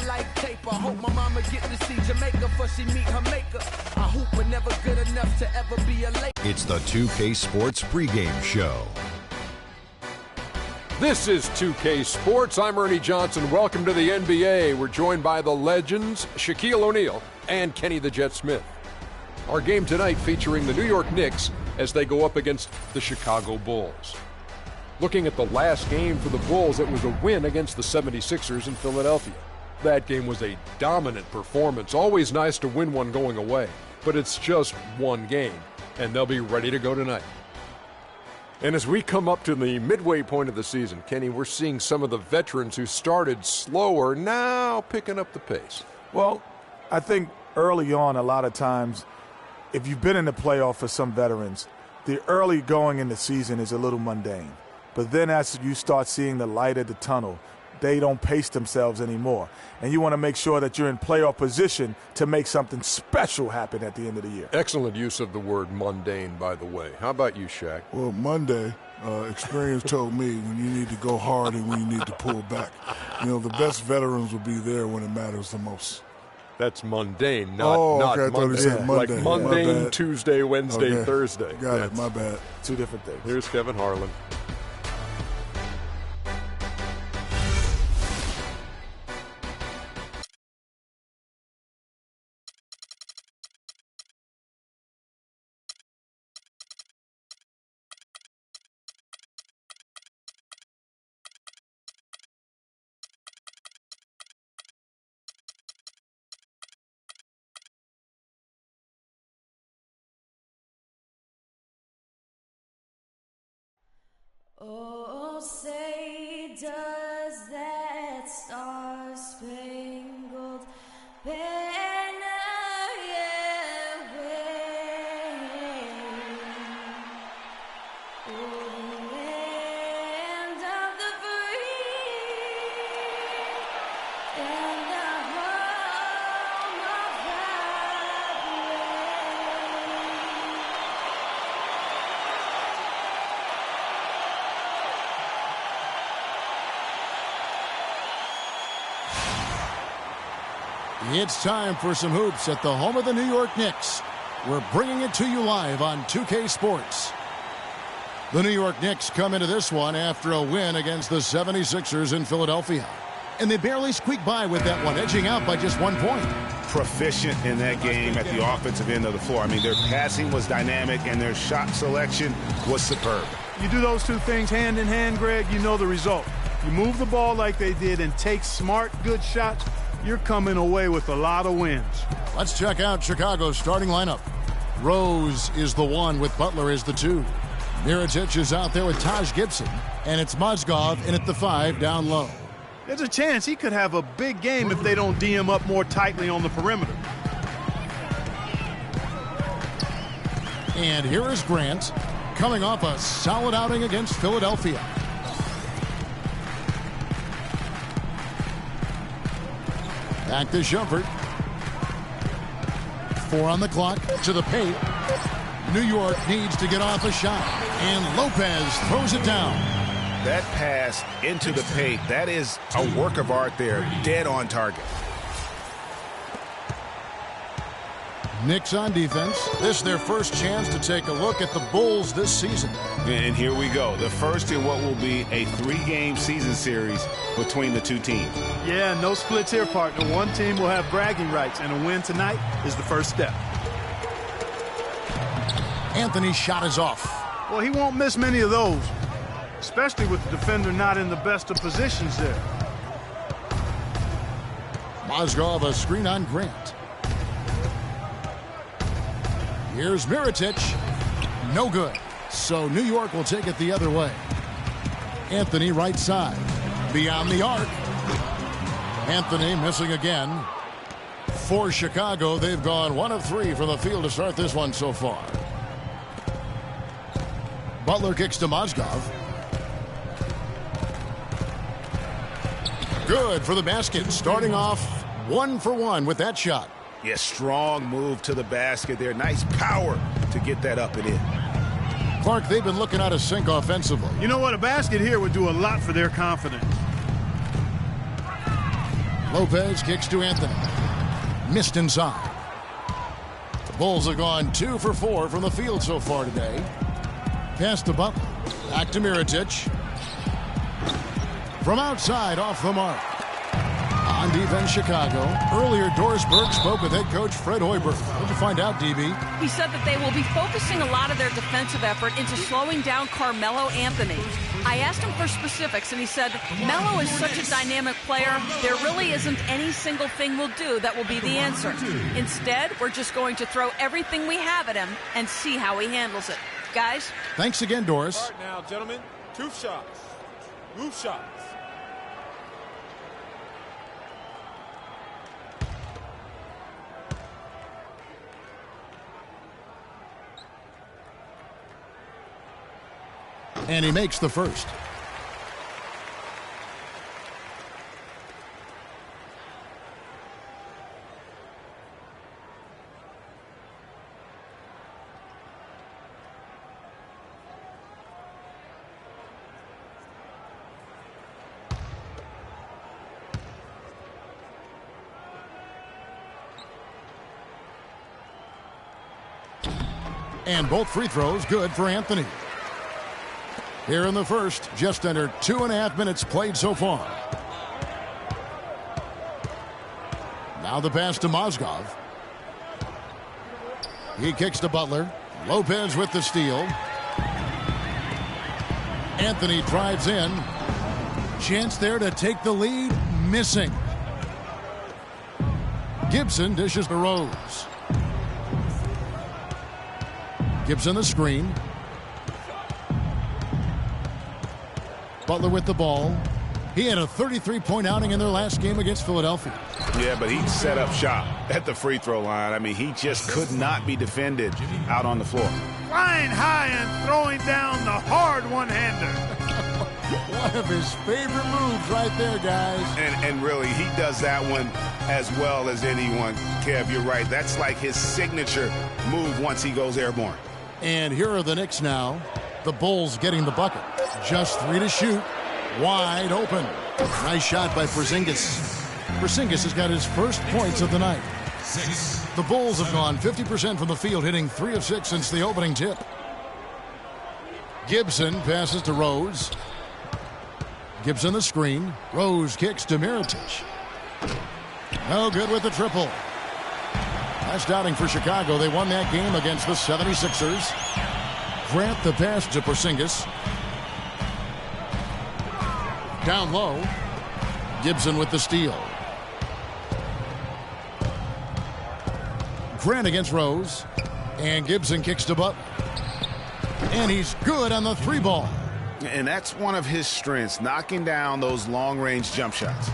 like tape. I hope my mama get to see Jamaica before she meet her maker. I hoop but never good enough to ever be a late. It's the 2K Sports pregame show. This is 2K Sports. I'm Ernie Johnson. Welcome to the NBA. We're joined by the legends Shaquille O'Neal and Kenny the Jet Smith. Our game tonight featuring the New York Knicks as they go up against the Chicago Bulls. Looking at the last game for the Bulls, it was a win against the 76ers in Philadelphia. That game was a dominant performance. Always nice to win one going away, but it's just one game, and they'll be ready to go tonight. And as we come up to the midway point of the season, Kenny, we're seeing some of the veterans who started slower now picking up the pace. Well, I think early on, a lot of times, if you've been in the playoff for some veterans, the early going in the season is a little mundane. But then as you start seeing the light at the tunnel, they don't pace themselves anymore. And you want to make sure that you're in playoff position to make something special happen at the end of the year. Excellent use of the word mundane, by the way. How about you, Shaq? Well, Monday, experience told me when you need to go hard and when you need to pull back. You know, the best veterans will be there when it matters the most. That's mundane, not okay, I thought he said Monday. Like mundane Tuesday, Wednesday, Thursday. Got it, my bad. Two different things. Here's Kevin Harlan. Oh, say does that star-spangled banner yet wave o'er the land of the free and the home of the It's time for some hoops at the home of the New York Knicks. We're bringing it to you live on 2K Sports. The New York Knicks come into this one after a win against the 76ers in Philadelphia. And they barely squeaked by with that one, edging out by just 1 point. Proficient in that game at the offensive end of the floor. I mean, their passing was dynamic and their shot selection was superb. You do those two things hand in hand, Greg, you know the result. You move the ball like they did and take smart, good shots, you're coming away with a lot of wins. Let's check out Chicago's starting lineup. Rose is the 1 with Butler as the 2. Mirotic is out there with Taj Gibson. And it's Mozgov in at the 5 down low. There's a chance he could have a big game if they don't D him up more tightly on the perimeter. And here is Grant, coming off a solid outing against Philadelphia. Back to Shumpert. 4 on the clock, to the paint. New York needs to get off a shot, and Lopez throws it down. That pass into the paint, that is a work of art there, dead on target. Knicks on defense. This is their first chance to take a look at the Bulls this season. And here we go, the first in what will be a 3-game season series between the two teams. Yeah, no splits here, partner. One team will have bragging rights, and a win tonight is the first step. Anthony's shot is off. Well, he won't miss many of those, especially with the defender not in the best of positions there. Mozgov a screen on Grant. Here's Mirotic. No good. So New York will take it the other way. Anthony right side. Beyond the arc. Anthony missing again. For Chicago, they've gone 1 of 3 from the field to start this one so far. Butler kicks to Mozgov. Good for the basket. Starting off 1 for 1 with that shot. Yeah, strong move to the basket there. Nice power to get that up and in. Clark, they've been looking out of sync offensively. You know what? A basket here would do a lot for their confidence. Lopez kicks to Anthony. Missed inside. The Bulls have gone 2 for 4 from the field so far today. Pass to Butler. Back to Mirotic. From outside, off the mark. On defense, Chicago. Earlier, Doris Burke spoke with head coach Fred Hoiberg. What did you find out, DB? He said that they will be focusing a lot of their defensive effort into slowing down Carmelo Anthony. I asked him for specifics, and he said, Melo is such a dynamic player, there really isn't any single thing we'll do that will be the answer. Instead, we're just going to throw everything we have at him and see how he handles it. Guys? Thanks again, Doris. All right, now, gentlemen, 2 shots. Roof shots. And he makes the first. And both free throws good for Anthony. Here in the first, just under 2.5 minutes played so far. Now the pass to Mozgov. He kicks to Butler. Lopez with the steal. Anthony drives in. Chance there to take the lead. Missing. Gibson dishes to Rose. Gibson the screen. Butler with the ball. He had a 33-point outing in their last game against Philadelphia. Yeah, but he set up shop at the free throw line. I mean, he just could not be defended out on the floor. Flying high and throwing down the hard one-hander. One of his favorite moves right there, guys. And really, he does that one as well as anyone. Kev, you're right. That's like his signature move once he goes airborne. And here are the Knicks now. The Bulls getting the bucket. Just 3 to shoot. Wide open. Nice shot by Porzingis. Porzingis has got his first points of the night. The Bulls have gone 50% from the field, hitting 3 of 6 since the opening tip. Gibson passes to Rose. Gibson the screen. Rose kicks to Mirotic. No good with the triple. Last outing for Chicago. They won that game against the 76ers. Grant the pass to Porzingis. Down low. Gibson with the steal. Grant against Rose. And Gibson kicks to Butler. And he's good on the 3 ball. And that's one of his strengths, knocking down those long-range jump shots.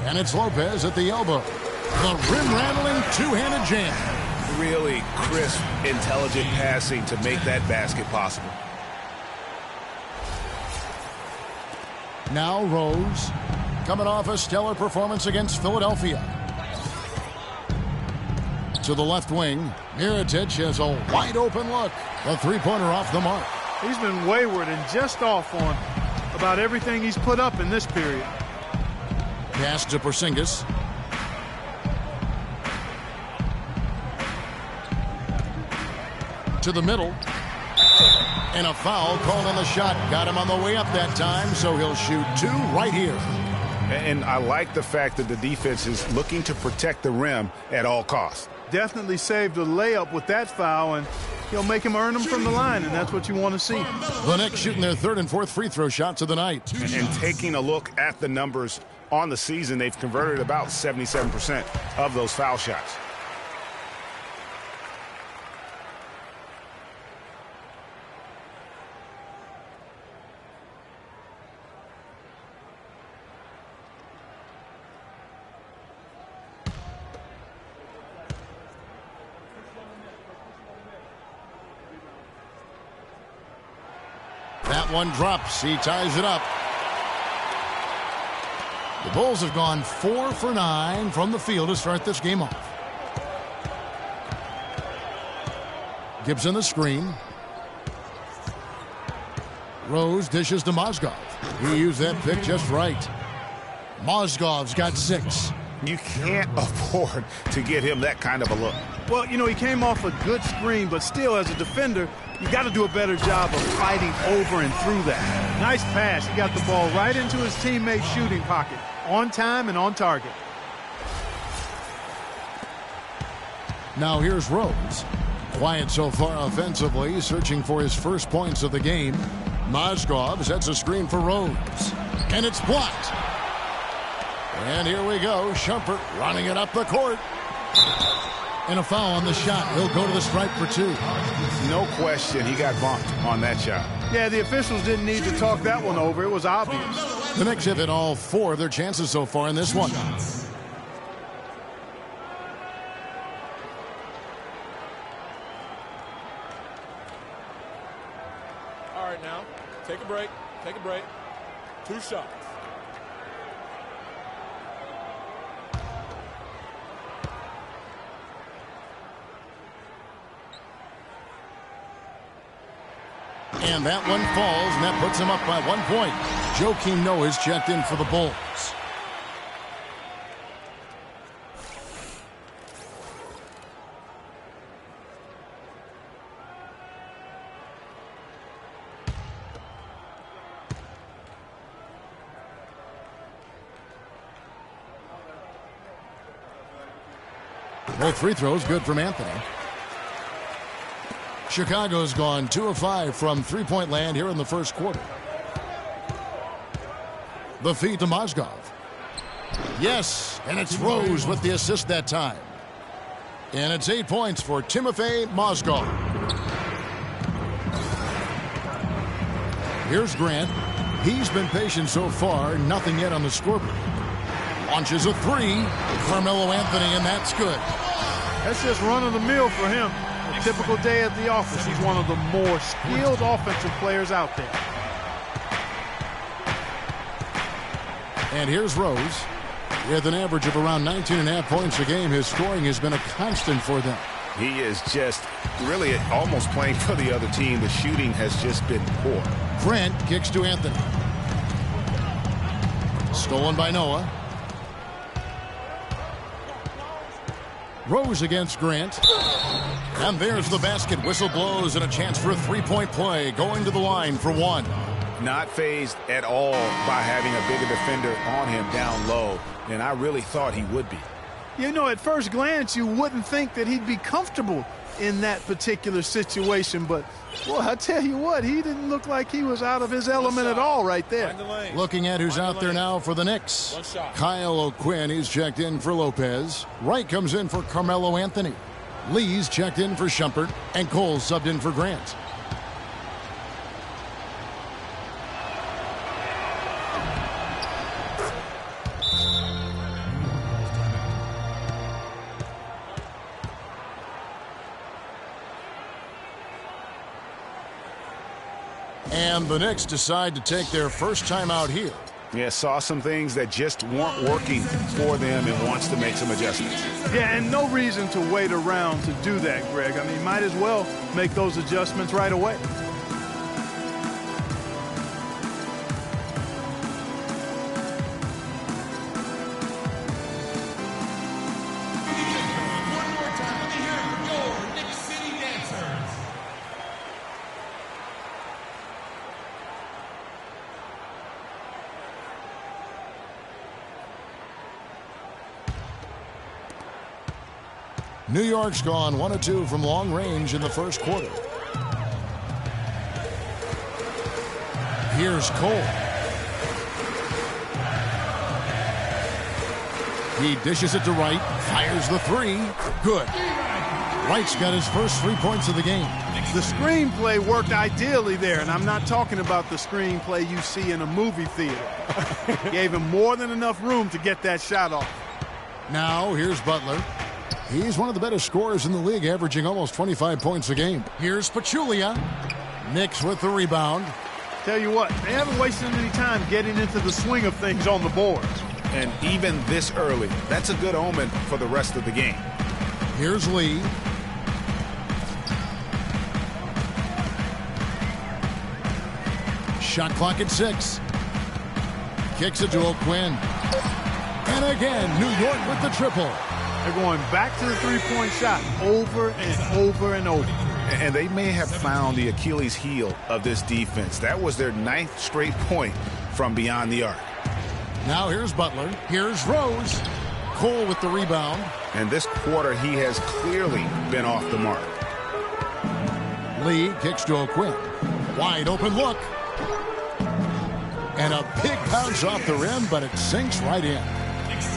And it's Lopez at the elbow. The rim-rattling two-handed jam. Really crisp, intelligent passing to make that basket possible. Now Rose, coming off a stellar performance against Philadelphia. To the left wing, Mirotic has a wide-open look. A 3-pointer off the mark. He's been wayward and just off on about everything he's put up in this period. Pass to Porzingis. To the middle. And a foul called on the shot. Got him on the way up that time, so he'll shoot 2 right here. And I like the fact that the defense is looking to protect the rim at all costs. Definitely saved a layup with that foul, and he'll make him earn them from the line, and that's what you want to see. The Knicks shooting their 3rd and 4th free throw shots of the night. And taking a look at the numbers on the season, they've converted about 77% of those foul shots. That one drops. He ties it up. The Bulls have gone 4 for 9 from the field to start this game off. Gibson the screen. Rose dishes to Mozgov. He used that pick just right. Mozgov's got 6. You can't afford to get him that kind of a look. Well, you know, he came off a good screen, but still, as a defender, you got to do a better job of fighting over and through that. Nice pass. He got the ball right into his teammate's shooting pocket. On time and on target. Now here's Rose. Quiet so far offensively, searching for his first points of the game. Mozgov sets a screen for Rose. And it's blocked. And here we go. Shumpert running it up the court. And a foul on the shot. He'll go to the stripe for 2. No question, he got bumped on that shot. Yeah, the officials didn't need to talk that one over. It was obvious. The Knicks have hit all 4 of their chances so far in this one. All right, now, take a break. Take a break. 2 shots. And that one falls, and that puts him up by 1 point. Joakim Noah is checked in for the Bulls. Both free throws good from Anthony. Chicago's gone 2 of 5 from three-point land here in the first quarter. The feed to Mozgov. Yes, and it's Rose with the assist that time. And it's 8 points for Timofey Mozgov. Here's Grant. He's been patient so far, nothing yet on the scoreboard. Launches a 3. Carmelo Anthony, and that's good. That's just run-of-the-mill for him. A typical day at the office. He's one of the more skilled offensive players out there. And here's Rose. With an average of around 19.5 points a game, his scoring has been a constant for them. He is just really almost playing for the other team. The shooting has just been poor. Grant kicks to Anthony. Stolen by Noah. Rose against Grant. And there's the basket. Whistle blows and a chance for a three-point play. Going to the line for 1. Not fazed at all by having a bigger defender on him down low. And I really thought he would be. You know, at first glance, you wouldn't think that he'd be comfortable in that particular situation. But, well, I tell you what, he didn't look like he was out of his element at all right there. Looking at who's out there now for the Knicks. Kyle O'Quinn, he's checked in for Lopez. Wright comes in for Carmelo Anthony. Lee's checked in for Shumpert. And Cole subbed in for Grant. And the Knicks decide to take their first time out here. Yeah, saw some things that just weren't working for them and wants to make some adjustments. Yeah, and no reason to wait around to do that, Greg. I mean, might as well make those adjustments right away. New York's gone 1 of 2 from long range in the first quarter. Here's Cole. He dishes it to Wright, fires the 3. Good. Wright's got his first 3 points of the game. The screenplay worked ideally there, and I'm not talking about the screenplay you see in a movie theater. Gave him more than enough room to get that shot off. Now here's Butler. He's one of the better scorers in the league, averaging almost 25 points a game. Here's Pachulia. Knicks with the rebound. Tell you what, they haven't wasted any time getting into the swing of things on the boards. And even this early, that's a good omen for the rest of the game. Here's Lee. Shot clock at 6. kicks it to O'Quinn. And again, New York with the triple. They're going back to the three-point shot over and over and over. And they may have found the Achilles heel of this defense. That was their 9th straight point from beyond the arc. Now here's Butler. Here's Rose. Cole with the rebound. And this quarter, he has clearly been off the mark. Lee kicks to O'Quinn. Wide open look. And a big bounce off the rim, but it sinks right in.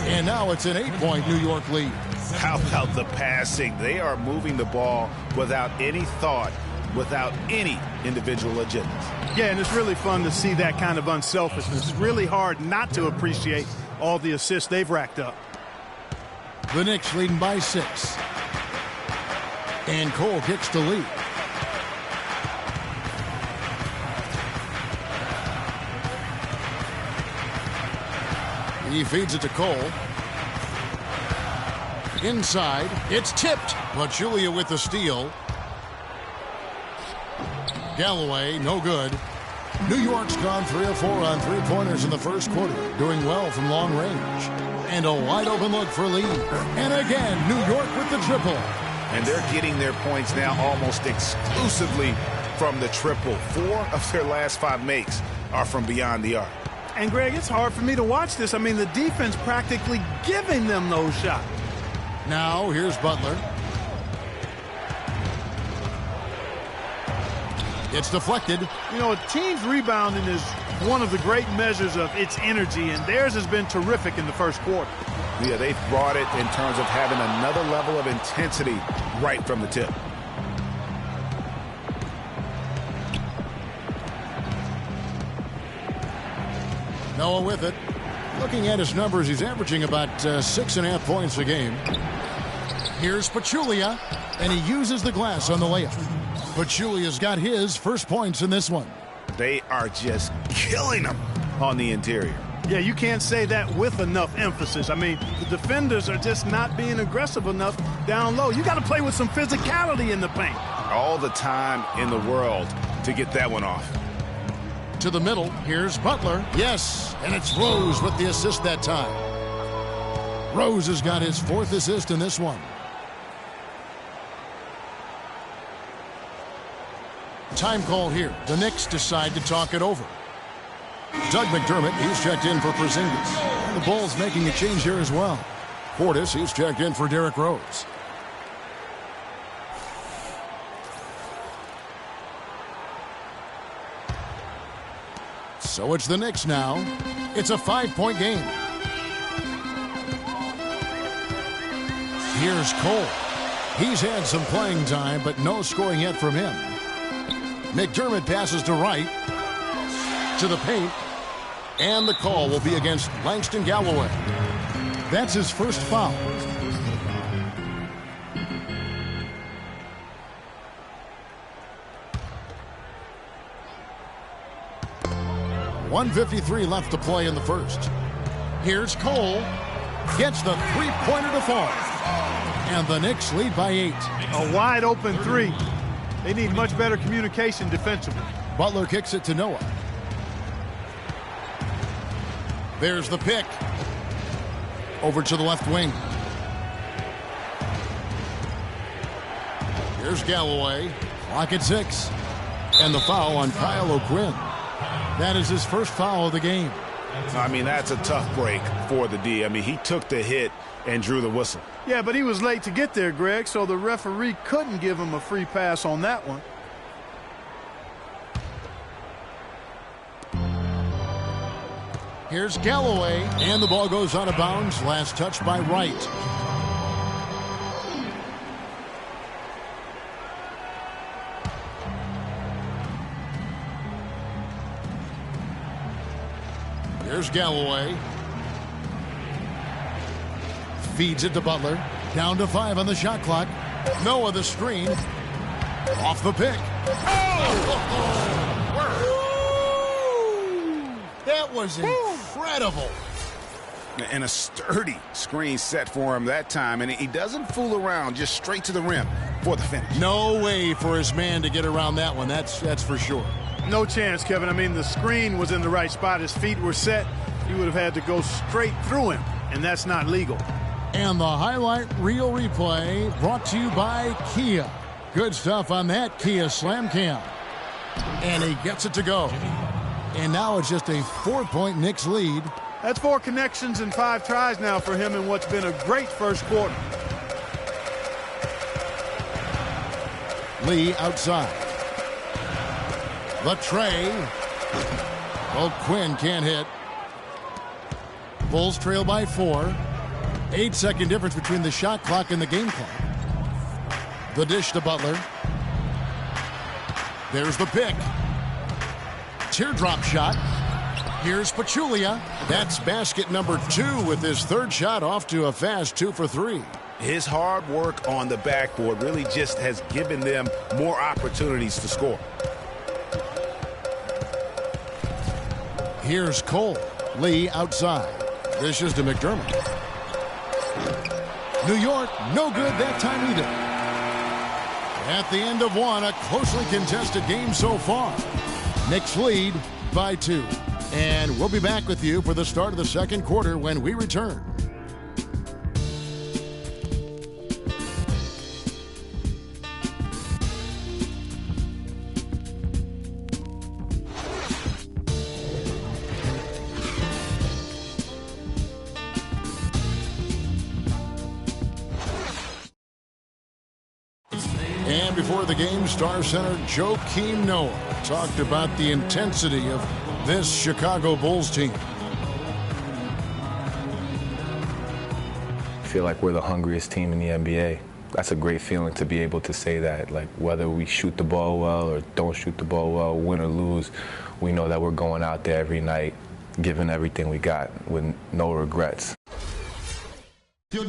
And now it's an 8-point New York lead. How about the passing? They are moving the ball without any thought, without any individual agendas. Yeah, and it's really fun to see that kind of unselfishness. It's really hard not to appreciate all the assists they've racked up. The Knicks leading by 6. And Cole kicks to Lee. He feeds it to Cole. Inside, it's tipped. Pachulia with the steal. Galloway, no good. New York's gone 3 of 4 on three-pointers in the first quarter, doing well from long range. And a wide open look for Lee. And again, New York with the triple. And they're getting their points now almost exclusively from the triple. 4 of their last 5 makes are from beyond the arc. And, Greg, it's hard for me to watch this. I mean, the defense practically giving them those shots. Now, here's Butler. It's deflected. You know, a team's rebounding is one of the great measures of its energy, and theirs has been terrific in the first quarter. Yeah, they've brought it in terms of having another level of intensity right from the tip. Noah with it. Looking at his numbers, he's averaging about 6.5 points a game. Here's Pachulia, and he uses the glass on the layup. Pachulia's got his first points in this one. They are just killing them on the interior. Yeah, you can't say that with enough emphasis. I mean, the defenders are just not being aggressive enough down low. You got to play with some physicality in the paint. All the time in the world to get that one off. To the middle, here's Butler. Yes, and it's Rose with the assist that time. Rose has got his 4th assist in this one. Time call here. The Knicks decide to talk it over. Doug McDermott, he's checked in for Porzingis. And the Bulls making a change here as well. Portis, he's checked in for Derrick Rose. So it's the Knicks now. It's a 5-point game. Here's Cole. He's had some playing time, but no scoring yet from him. McDermott passes to Wright. To the paint. And the call will be against Langston Galloway. That's his first foul. .153 left to play in the first. Here's Cole. Gets the three-pointer to fall. And the Knicks lead by 8. A wide open 3. They need much better communication defensively. Butler kicks it to Noah. There's the pick. Over to the left wing. Here's Galloway. Clock at 6. And the foul on Kyle O'Quinn. That is his first foul of the game. I mean, that's a tough break for the D. I mean, he took the hit and drew the whistle. Yeah, but he was late to get there, Greg, so the referee couldn't give him a free pass on that one. Here's Galloway, and the ball goes out of bounds. Last touch by Wright. Here's Galloway. Feeds it to Butler. Down to 5 on the shot clock. Noah the screen. Off the pick. That was incredible. And a sturdy screen set for him that time. And he doesn't fool around, just straight to the rim for the finish. No way for his man to get around that one. That's for sure. No chance, Kevin. I mean, the screen was in the right spot. His feet were set. he would have had to go straight through him, and that's not legal. And the highlight reel replay brought to you by Kia. Good stuff on that Kia Slam Cam. And he gets it to go. And now it's just a 4-point Knicks lead. That's 4 connections and 5 tries now for him in what's been a great first quarter. Lee outside. The tray. Oh, Quinn can't hit. Bulls trail by 4. 8-second difference between the shot clock and the game clock. The dish to Butler. There's the pick. Teardrop shot. Here's Pachulia. That's basket number 2 with his 3rd shot off to a fast 2 for 3. His hard work on the backboard really just has given them more opportunities to score. Here's Cole. Lee outside. This is to McDermott. New York, no good that time either. At the end of one, a closely contested game so far. Knicks lead by 2. And we'll be back with you for the start of the second quarter when we return. And before the game, Star Center Joakim Noah talked about the intensity of this Chicago Bulls team. I feel like we're the hungriest team in the NBA. That's a great feeling to be able to say that. Like, whether we shoot the ball well or don't shoot the ball well, win or lose, we know that we're going out there every night, giving everything we got with no regrets. You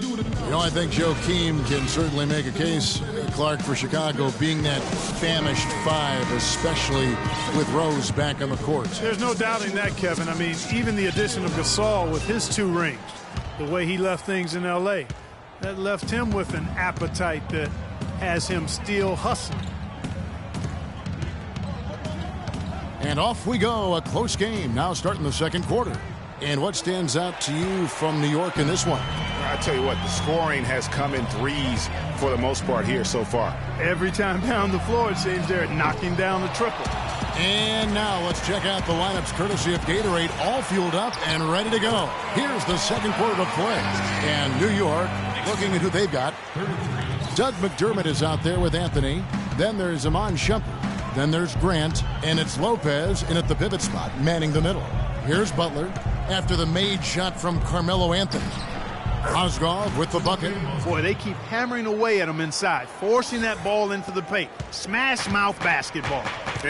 know, I think Joakim can certainly make a case, Clark, for Chicago being that famished 5, especially with Rose back on the court. There's no doubting that, Kevin. I mean, even the addition of Gasol with his 2 rings, the way he left things in L.A., that left him with an appetite that has him still hustling. And off we go, a close game now starting the second quarter. And what stands out to you from New York in this one? I tell you what, the scoring has come in threes for the most part here so far. Every time down the floor, it seems they're knocking down the triple. And now let's check out the lineups courtesy of Gatorade, all fueled up and ready to go. Here's the second quarter of play. And New York looking at who they've got. Doug McDermott is out there with Anthony. Then there's Iman Shumpert. Then there's Grant. And it's Lopez in at the pivot spot, manning the middle. Here's Butler after the made shot from Carmelo Anthony. Mozgov with the bucket. Boy, they keep hammering away at him inside, forcing that ball into the paint. Smash mouth basketball.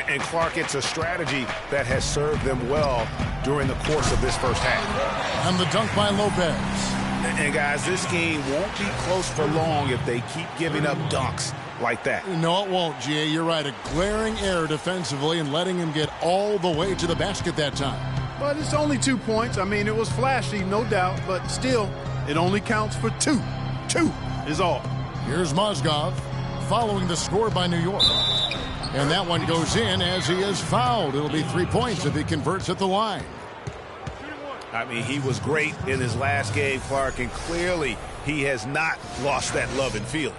And Clark, it's a strategy that has served them well during the course of this first half. And the dunk by Lopez. And guys, this game won't be close for long if they keep giving up dunks like that. No, it won't, G.A. You're right. A glaring error defensively and letting him get all the way to the basket that time. But it's only 2 points. I mean, it was flashy, no doubt, but still, it only counts for 2. 2 is all. Here's Mozgov following the score by New York. And that one goes in as he is fouled. It'll be 3 points if he converts at the line. I mean, he was great in his last game, Clark, and clearly he has not lost that love and feeling.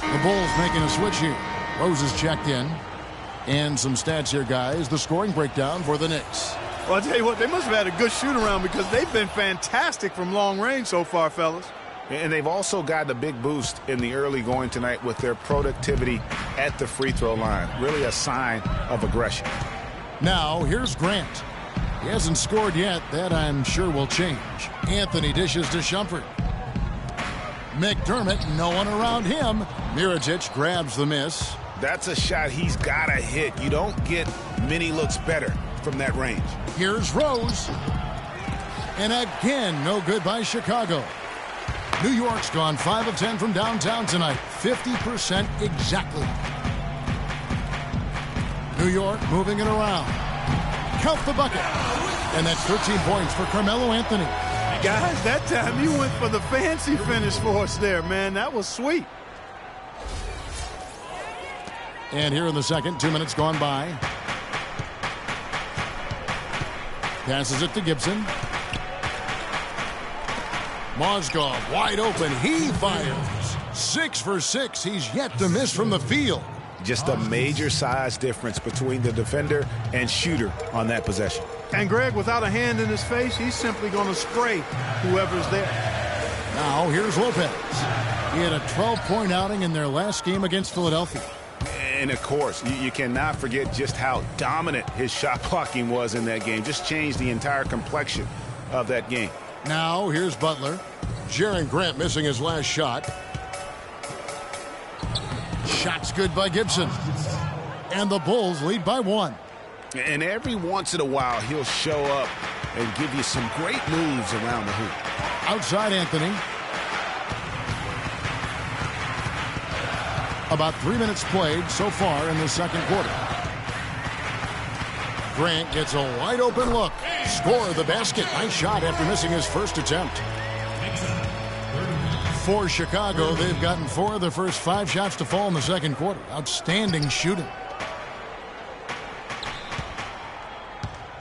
The Bulls making a switch here. Rose is checked in. And some stats here, guys. The scoring breakdown for the Knicks. Well, I'll tell you what, they must have had a good shoot-around because they've been fantastic from long range so far, fellas. And they've also gotten a big boost in the early going tonight with their productivity at the free throw line. Really a sign of aggression. Now, here's Grant. He hasn't scored yet. That, I'm sure, will change. Anthony dishes to Shumpert. McDermott, no one around him. Mirotic grabs the miss. That's a shot he's got to hit. You don't get many looks better from that range. Here's Rose. And again, no good by Chicago. New York's gone 5 of 10 from downtown tonight. 50% exactly. New York moving it around. Count the bucket. And that's 13 points for Carmelo Anthony. Guys, that time you went for the fancy finish for us there, man. That was sweet. And here in the second, 2 minutes gone by. Passes it to Gibson. Mozgov wide open. He fires. 6 for 6. He's yet to miss from the field. Just a major size difference between the defender and shooter on that possession. And Greg, without a hand in his face, he's simply going to spray whoever's there. Now here's Lopez. He had a 12-point outing in their last game against Philadelphia. And of course, you cannot forget just how dominant his shot blocking was in that game. Just changed the entire complexion of that game. Now here's Butler. Jaren Grant missing his last shot. Shot's good by Gibson. And the Bulls lead by 1. And every once in a while, he'll show up and give you some great moves around the hoop. Outside Anthony. About 3 minutes played so far in the second quarter. Grant gets a wide open look. Score the basket. Nice shot after missing his first attempt. For Chicago, they've gotten 4 of their first 5 shots to fall in the second quarter. Outstanding shooting.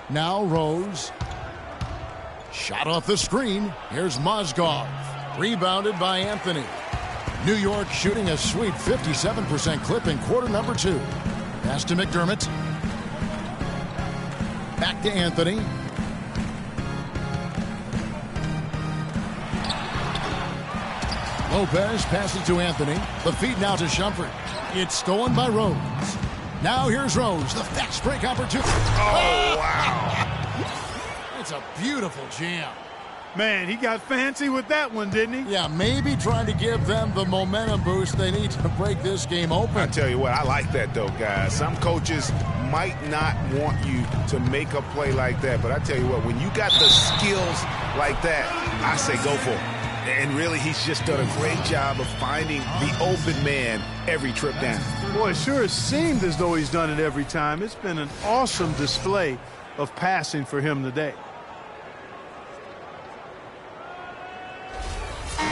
Now Rose. Shot off the screen. Here's Mozgov. Rebounded by Anthony. New York shooting a sweet 57% clip in quarter number 2. Pass to McDermott. Back to Anthony. Lopez passes to Anthony. The feed now to Shumpert. It's stolen by Rose. Now here's Rose. The fast break opportunity. Oh, wow. It's a beautiful jam. Man, he got fancy with that one, didn't he? Yeah, maybe trying to give them the momentum boost they need to break this game open. I tell you what, I like that, though, guys. Some coaches might not want you to make a play like that, but I tell you what, when you got the skills like that, I say go for it. And really, he's just done a great job of finding the open man every trip down. Boy, it sure has seemed as though he's done it every time. It's been an awesome display of passing for him today.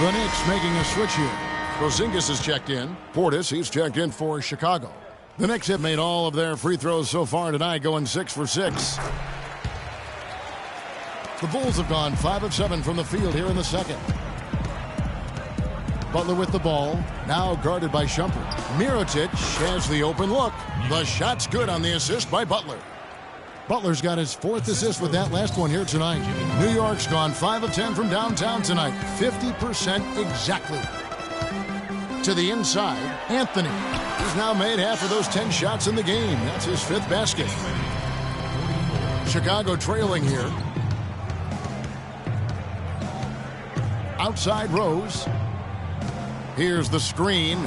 The Knicks making a switch here. Porzingis is checked in. Portis, he's checked in for Chicago. The Knicks have made all of their free throws so far tonight, going 6 for 6. The Bulls have gone 5 of 7 from the field here in the second. Butler with the ball, now guarded by Shumpert. Mirotic has the open look. The shot's good on the assist by Butler. Butler's got his 4th assist with that last one here tonight. New York's gone 5 of 10 from downtown tonight. 50% exactly. To the inside, Anthony. He's now made half of those 10 shots in the game. That's his 5th basket. Chicago trailing here. Outside Rose. Here's the screen.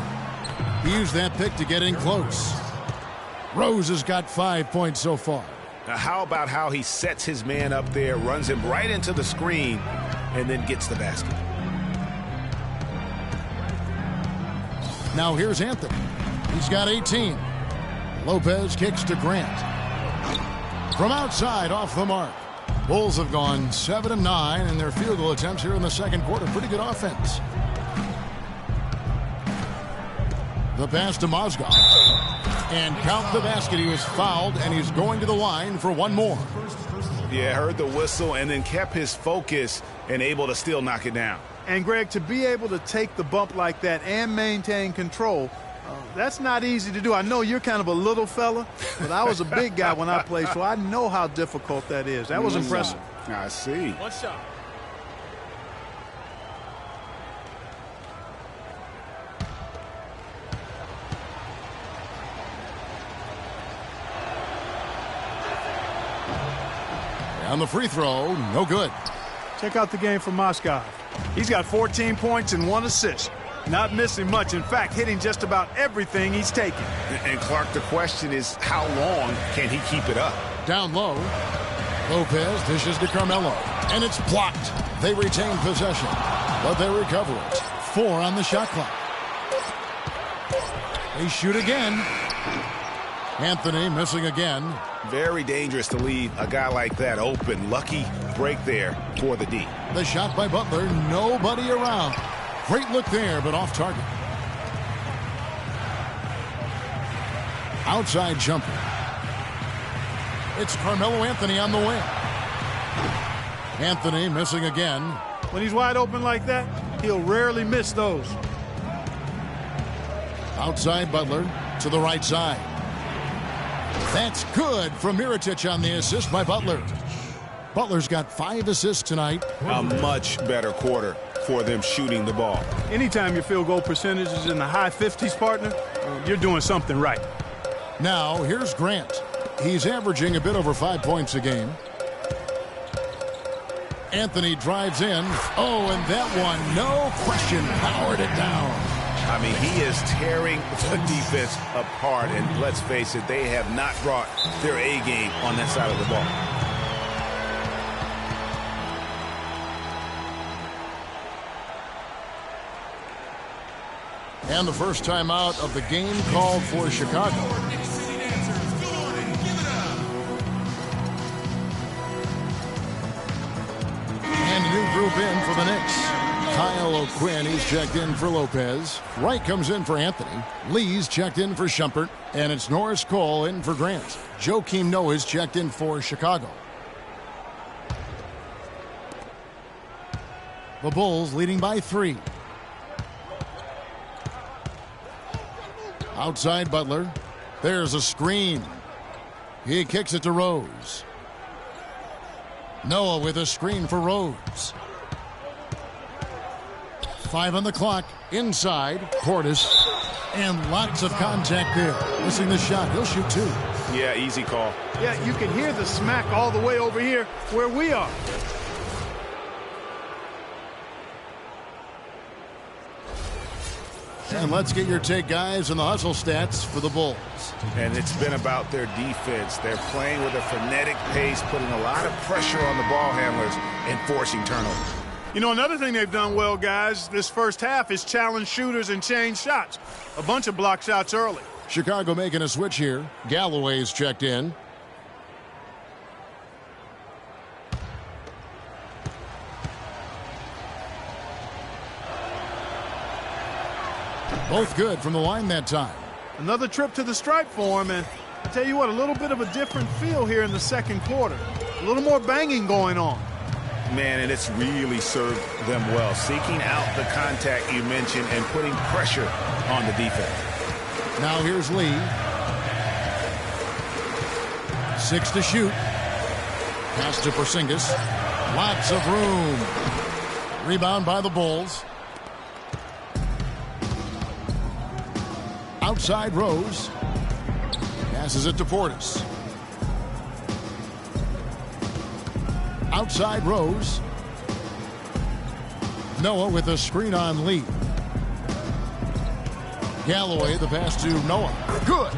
He used that pick to get in close. Rose has got 5 points so far. Now, how about how he sets his man up there, runs him right into the screen, and then gets the basket? Now here's Anthony. He's got 18. Lopez kicks to Grant. From outside, off the mark. Bulls have gone 7 of 9 in their field goal attempts here in the second quarter. Pretty good offense. The pass to Mozgov. And count the basket. He was fouled, and he's going to the line for one more. Yeah, heard the whistle and then kept his focus and able to still knock it down. And, Greg, to be able to take the bump like that and maintain control, that's not easy to do. I know you're kind of a little fella, but I was a big guy when I played, so I know how difficult that is. That was impressive. I see. One shot. And the free throw, no good. Check out the game for Mozgov. He's got 14 points and 1 assist. Not missing much. In fact, hitting just about everything he's taken. And Clark, the question is, how long can he keep it up? Down low. Lopez dishes to Carmelo. And it's blocked. They retain possession, but they recover it. 4 on the shot clock. They shoot again. Anthony missing again. Very dangerous to leave a guy like that open. Lucky break there for the D. The shot by Butler, nobody around. Great look there, but off target. Outside jumper. It's Carmelo Anthony on the wing. Anthony missing again. When he's wide open like that, he'll rarely miss those. Outside Butler to the right side. That's good from Mirotic on the assist by Butler. Butler's got 5 assists tonight. A much better quarter for them shooting the ball. Anytime your field goal percentage is in the high 50s, partner, you're doing something right. Now, here's Grant. He's averaging a bit over 5 points a game. Anthony drives in. Oh, and that one, no question, powered it down. I mean, he is tearing the defense apart, and let's face it, they have not brought their A game on that side of the ball. And the first timeout of the game called for Chicago. And a new group in for the Knicks. Kyle O'Quinn, he's checked in for Lopez. Wright comes in for Anthony. Lee's checked in for Shumpert. And it's Norris Cole in for Grant. Joakim Noah's checked in for Chicago. The Bulls leading by 3. Outside Butler. There's a screen. He kicks it to Rose. Noah with a screen for Rose. 5 on the clock. Inside. Portis. And lots of contact there. Missing the shot. He'll shoot 2. Yeah, easy call. Yeah, you can hear the smack all the way over here where we are. And let's get your take, guys, on the hustle stats for the Bulls. And it's been about their defense. They're playing with a frenetic pace, putting a lot of pressure on the ball handlers and forcing turnovers. You know, another thing they've done well, guys, this first half is challenge shooters and change shots. A bunch of block shots early. Chicago making a switch here. Galloway's checked in. Both good from the line that time. Another trip to the stripe for him, and I tell you what, a little bit of a different feel here in the second quarter. A little more banging going on. Man, and it's really served them well. Seeking out the contact you mentioned and putting pressure on the defense. Now here's Lee. 6 to shoot. Pass to Porzingis. Lots of room. Rebound by the Bulls. Outside Rose. Passes it to Portis. Outside Rose. Noah with a screen on Lee. Galloway, the pass to Noah. Good.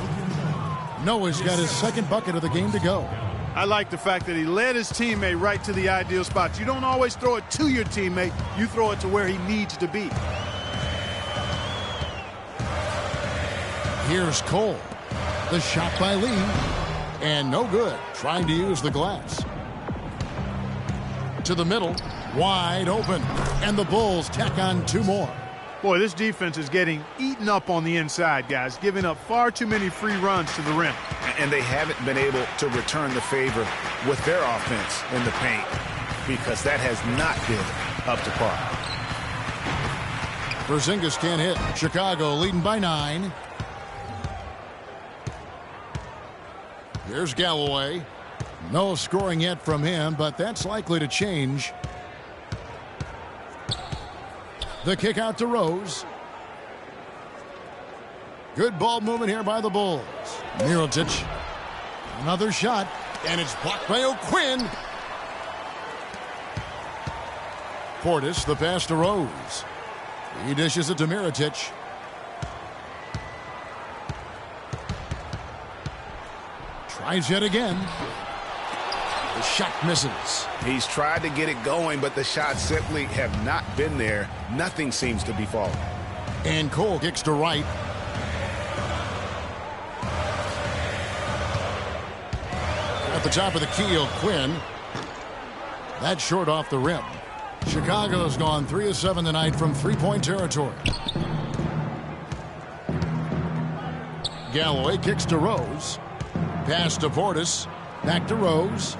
Noah's got his second bucket of the game to go. I like the fact that he led his teammate right to the ideal spot. You don't always throw it to your teammate. You throw it to where he needs to be. Here's Cole. The shot by Lee. And no good. Trying to use the glass. To the middle. Wide open. And the Bulls tack on 2 more. Boy, this defense is getting eaten up on the inside, guys. Giving up far too many free runs to the rim. And they haven't been able to return the favor with their offense in the paint because that has not been up to par. Porzingis can't hit. Chicago leading by 9. Here's Galloway. No scoring yet from him, but that's likely to change. The kick out to Rose. Good ball movement here by the Bulls. Mirotic. Another shot, and it's blocked by O'Quinn. Portis, the pass to Rose. He dishes it to Mirotic. Tries yet again. The shot misses. He's tried to get it going, but the shots simply have not been there. Nothing seems to be falling. And Cole kicks to Wright. At the top of the key, O'Quinn. That's short off the rim. Chicago's gone 3 of 7 tonight from 3-point territory. Galloway kicks to Rose. Pass to Portis. Back to Rose.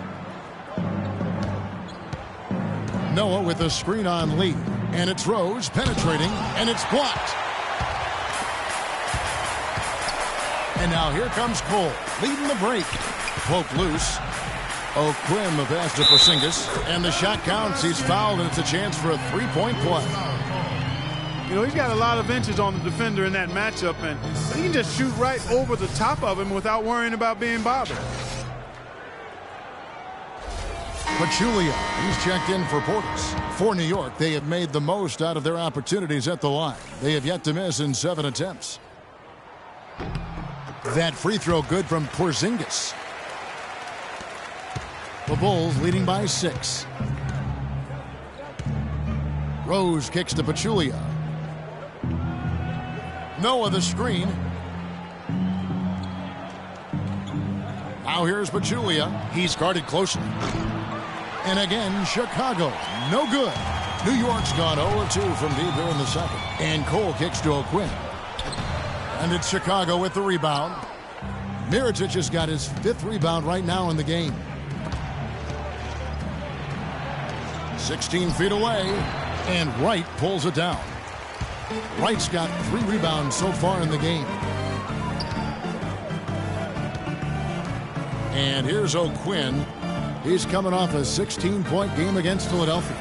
Noah with a screen on Lee. And it's Rose penetrating, and it's blocked. And now here comes Cole, leading the break. Poke loose. O'Quinn the pass to Porzingis. And the shot counts. He's fouled, and it's a chance for a three-point play. You know, he's got a lot of inches on the defender in that matchup, and he can just shoot right over the top of him without worrying about being bothered. Pachulia, he's checked in for Portis. For New York, they have made the most out of their opportunities at the line. They have yet to miss in 7 attempts. That free throw good from Porzingis. The Bulls leading by 6. Rose kicks to Pachulia. Noah the screen. Now here's Pachulia. He's guarded closely. And again, Chicago. No good. New York's gone 0-2 from deep here in the second. And Cole kicks to O'Quinn. And it's Chicago with the rebound. Mirotic has got his 5th rebound right now in the game. 16 feet away. And Wright pulls it down. Wright's got 3 rebounds so far in the game. And here's O'Quinn. He's coming off a 16-point game against Philadelphia.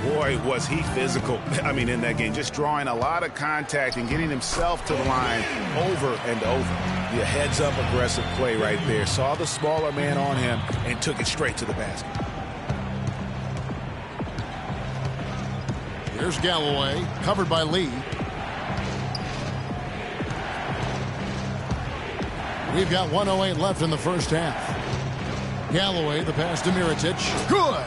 Boy, was he physical. I mean, in that game, just drawing a lot of contact and getting himself to the line over and over. The heads-up aggressive play right there. Saw the smaller man on him and took it straight to the basket. Here's Galloway, covered by Lee. We've got 1:08 left in the first half. Galloway, the pass to Mirotic. Good!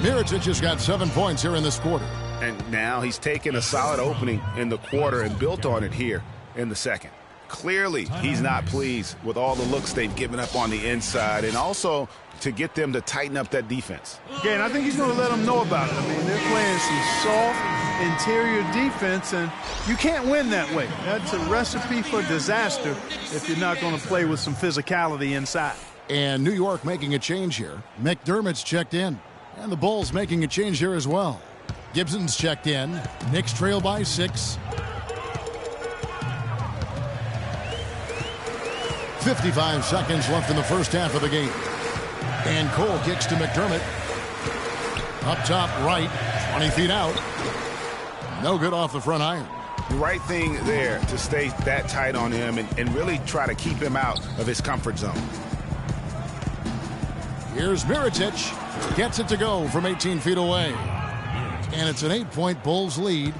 Mirotic has got 7 points here in this quarter. And now he's taken a solid opening in the quarter and built on it here in the second. Clearly, he's not pleased with all the looks they've given up on the inside, and also to get them to tighten up that defense. Yeah, and I think he's going to let them know about it. I mean, they're playing some soft interior defense, and you can't win that way. That's a recipe for disaster if you're not going to play with some physicality inside. And New York making a change here. McDermott's checked in. And the Bulls making a change here as well. Gibson's checked in. Knicks trail by 6. 55 seconds left in the first half of the game. And Cole kicks to McDermott. Up top right. 20 feet out. No good off the front iron. The right thing there to stay that tight on him and really try to keep him out of his comfort zone. Here's Mirotic. Gets it to go from 18 feet away. And it's an 8-point Bulls lead.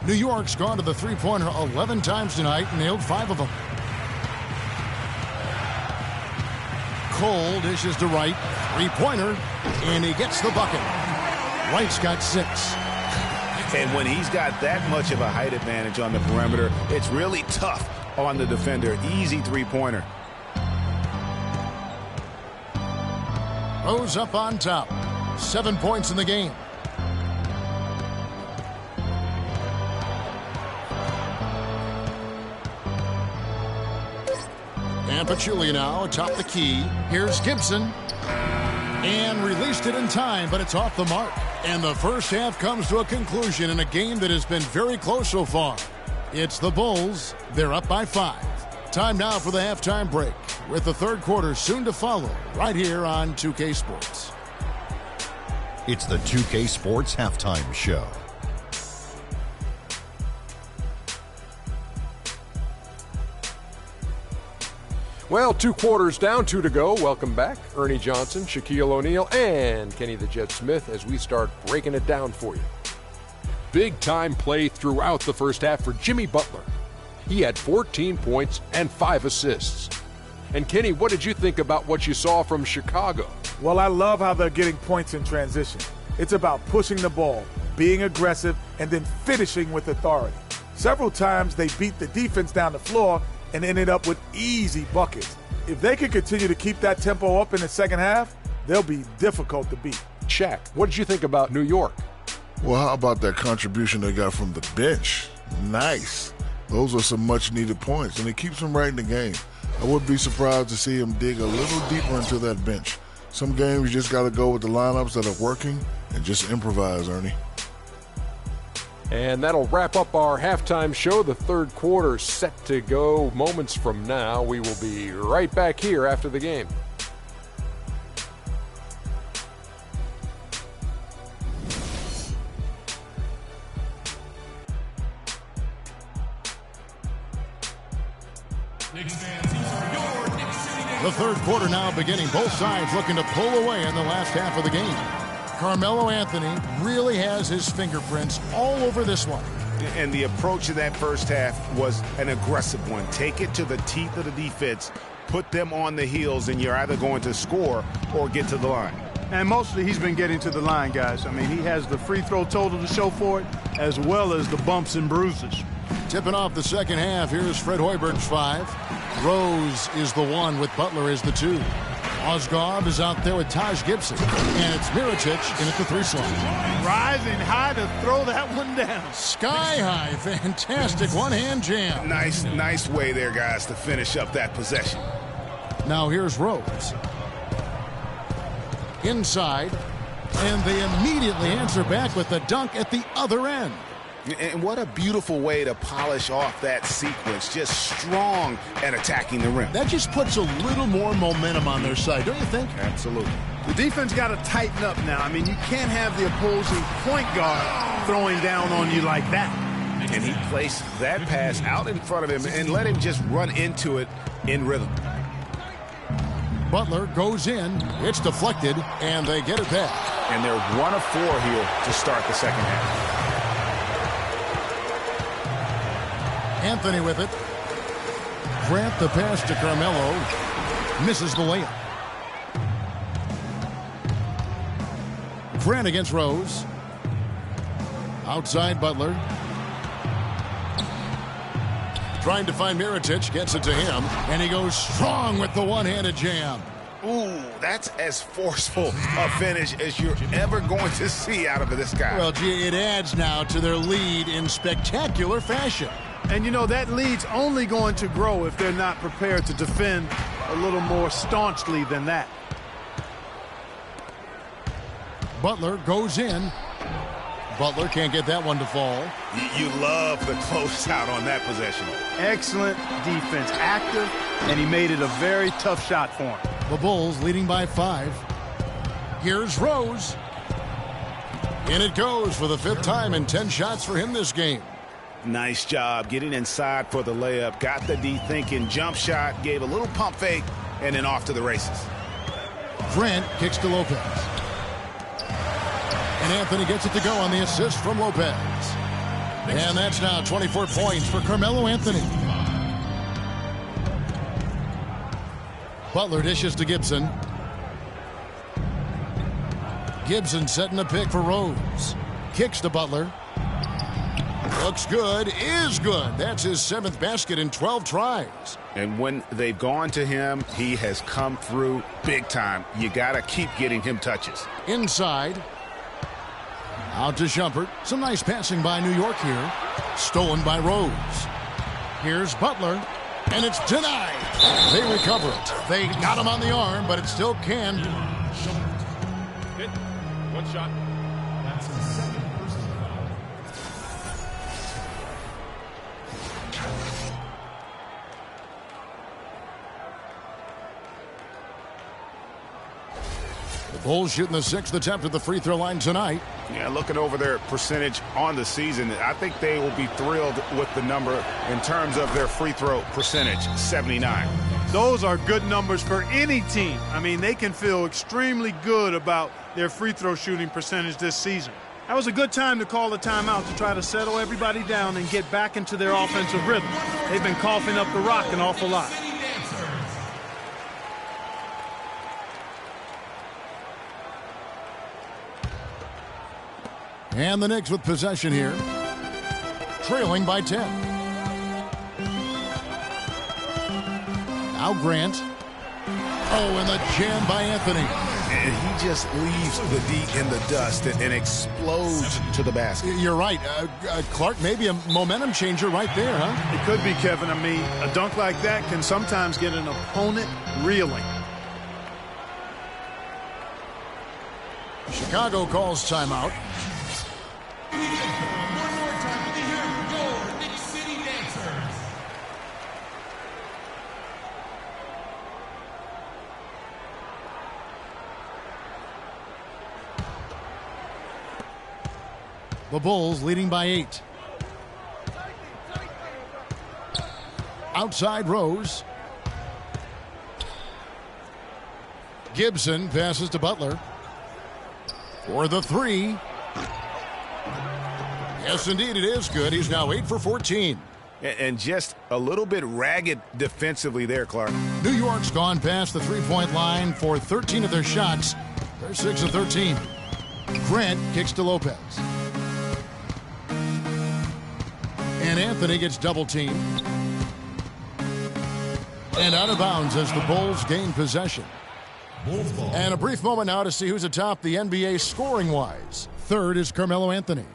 New York's gone to the three-pointer 11 times tonight and nailed 5 of them. Cole dishes to Wright. Three-pointer. And he gets the bucket. Wright's got 6. And when he's got that much of a height advantage on the perimeter, it's really tough on the defender. Easy three-pointer. Rose up on top. 7 points in the game. And Pachulia now atop the key. Here's Gibson. And released it in time, but it's off the mark. And the first half comes to a conclusion in a game that has been very close so far. It's the Bulls. They're up by 5. Time now for the halftime break, with the third quarter soon to follow, right here on 2K Sports. It's the 2K Sports Halftime Show. Well, 2 quarters down, 2 to go. Welcome back. Ernie Johnson, Shaquille O'Neal, and Kenny the Jet Smith as we start breaking it down for you. Big-time play throughout the first half for Jimmy Butler. He had 14 points and 5 assists. And Kenny, what did you think about what you saw from Chicago? Well, I love how they're getting points in transition. It's about pushing the ball, being aggressive, and then finishing with authority. Several times they beat the defense down the floor and ended up with easy buckets. If they can continue to keep that tempo up in the second half, they'll be difficult to beat. Shaq, what did you think about New York? Well, how about that contribution they got from the bench? Nice. Those are some much-needed points, and it keeps him right in the game. I wouldn't be surprised to see him dig a little deeper into that bench. Some games you just got to go with the lineups that are working and just improvise, Ernie. And that'll wrap up our halftime show. The third quarter set to go moments from now. We will be right back here after the game. The third quarter now beginning. Both sides looking to pull away in the last half of the game. Carmelo Anthony really has his fingerprints all over this one. And the approach in that first half was an aggressive one. Take it to the teeth of the defense, put them on the heels, and you're either going to score or get to the line. And mostly he's been getting to the line, guys. I mean, he has the free throw total to show for it, as well as the bumps and bruises. Tipping off the second half, here's Fred Hoiberg's 5. Rose is the 1 with Butler as the 2. Osgood is out there with Taj Gibson. And it's Mirotic in at the 3 slot. Rising high to throw that one down. Sky high. Fantastic one-hand jam. Nice way there, guys, to finish up that possession. Now here's Rose. Inside. And they immediately answer back with the dunk at the other end. And what a beautiful way to polish off that sequence. Just strong at attacking the rim. That just puts a little more momentum on their side, don't you think? Absolutely. The defense got to tighten up now. I mean, you can't have the opposing point guard throwing down on you like that. And he placed that pass out in front of him and let him just run into it in rhythm. Butler goes in. It's deflected, and they get it back. And they're 1 of 4 here to start the second half. Anthony with it. Grant the pass to Carmelo. Misses the layup. Grant against Rose. Outside Butler. Trying to find Mirotic. Gets it to him. And he goes strong with the one-handed jam. Ooh, that's as forceful a finish as you're ever going to see out of this guy. Well, gee, it adds now to their lead in spectacular fashion. And, you know, that lead's only going to grow if they're not prepared to defend a little more staunchly than that. Butler goes in. Butler can't get that one to fall. You love the closeout on that possession. Excellent defense. Active, and he made it a very tough shot for him. The Bulls leading by 5. Here's Rose. In it goes for the 5th time in 10 shots for him this game. Nice job getting inside for the layup. Got the D thinking jump shot, gave a little pump fake, and then off to the races. Grant kicks to Lopez. And Anthony gets it to go on the assist from Lopez. And that's now 24 points for Carmelo Anthony. Butler dishes to Gibson. Gibson setting the pick for Rose. Kicks to Butler. Looks good, is good. That's his 7th basket in 12 tries. And when they've gone to him, he has come through big time. You got to keep getting him touches. Inside. Out to Shumpert. Some nice passing by New York here. Stolen by Rose. Here's Butler. And it's denied. They recover it. They got him on the arm, but it still can. Hit. 1 shot. That's his 2nd personal foul. The Bulls shooting the 6th attempt at the free throw line tonight. Yeah, looking over their percentage on the season, I think they will be thrilled with the number in terms of their free throw percentage, 79. Those are good numbers for any team. I mean, they can feel extremely good about their free throw shooting percentage this season. That was a good time to call a timeout to try to settle everybody down and get back into their offensive rhythm. They've been coughing up the rock an awful lot. And the Knicks with possession here. Trailing by 10. Now Grant. Oh, and the jam by Anthony. And he just leaves the D in the dust and explodes to the basket. You're right. Clark, maybe a momentum changer right there, huh? It could be, Kevin. I mean, a dunk like that can sometimes get an opponent reeling. Chicago calls timeout. One more time to hear your Knicks City Dancers. The Bulls leading by 8. Outside Rose. Gibson passes to Butler. For the 3. Yes, indeed, it is good. He's now 8 for 14. And just a little bit ragged defensively there, Clark. New York's gone past the three-point line for 13 of their shots. They're 6 of 13. Grant kicks to Lopez. And Anthony gets double-teamed. And out of bounds as the Bulls gain possession. And a brief moment now to see who's atop the NBA scoring-wise. Third is Carmelo Anthony.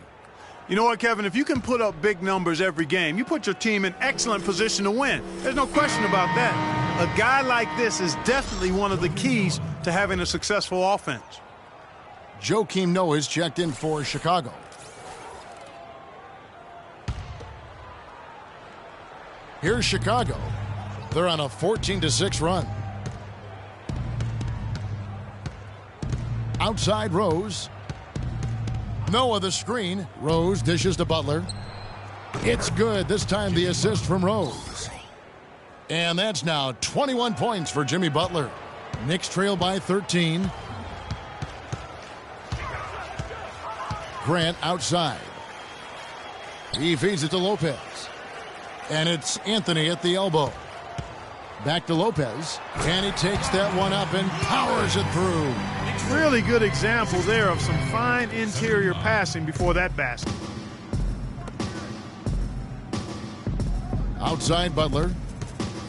You know what, Kevin? If you can put up big numbers every game, you put your team in excellent position to win. There's no question about that. A guy like this is definitely one of the keys to having a successful offense. Joakim Noah is checked in for Chicago. Here's Chicago. They're on a 14-6 run. Outside Rose. Noah the screen. Rose dishes to Butler. It's good. This time the assist from Rose. And that's now 21 points for Jimmy Butler. Knicks trail by 13. Grant outside. He feeds it to Lopez. And it's Anthony at the elbow. Back to Lopez. And he takes that one up and powers it through. Really good example there of some fine interior passing before that basket. Outside Butler.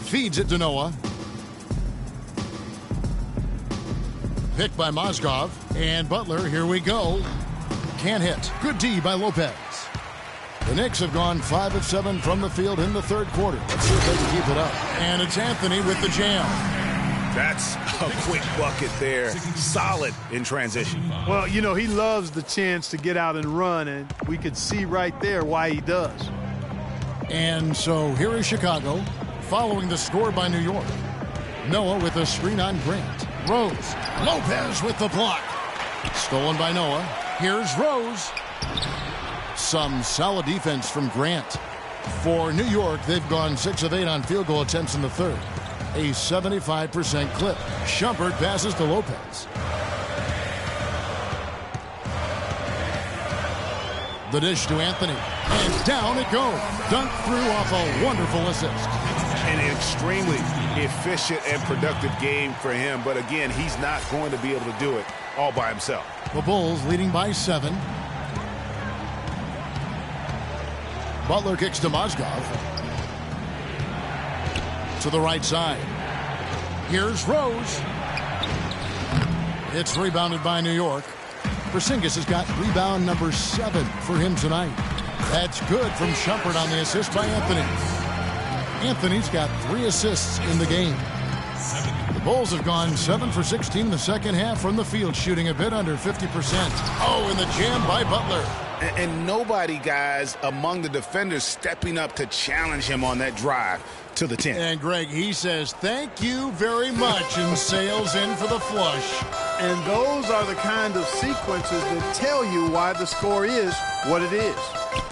Feeds it to Noah. Picked by Mozgov. And Butler, here we go. Can't hit. Good D by Lopez. The Knicks have gone 5 of 7 from the field in the third quarter. Let's see if they can keep it up. And it's Anthony with the jam. That's a quick bucket there. Solid in transition. Well, you know, he loves the chance to get out and run, and we could see right there why he does. And so here is Chicago, following the score by New York. Noah with a screen on Grant. Rose. Lopez with the block. Stolen by Noah. Here's Rose. Some solid defense from Grant. For New York, they've gone 6 of 8 on field goal attempts in the third. A 75% clip. Shumpert passes to Lopez. The dish to Anthony. And down it goes. Dunked through off a wonderful assist. An extremely efficient and productive game for him. But again, he's not going to be able to do it all by himself. The Bulls leading by 7. Butler kicks to Mozgov. To the right side. Here's Rose. It's rebounded by New York. Porzingis has got rebound number 7 for him tonight. That's good from Shumpert on the assist by Anthony. Anthony's got 3 assists in the game. The Bulls have gone 7 for 16 in the second half from the field, shooting a bit under 50%. Oh, and the jam by Butler. And nobody, guys, among the defenders stepping up to challenge him on that drive to the 10. And Greg, he says, thank you very much, and sails in for the flush. And those are the kind of sequences that tell you why the score is what it is.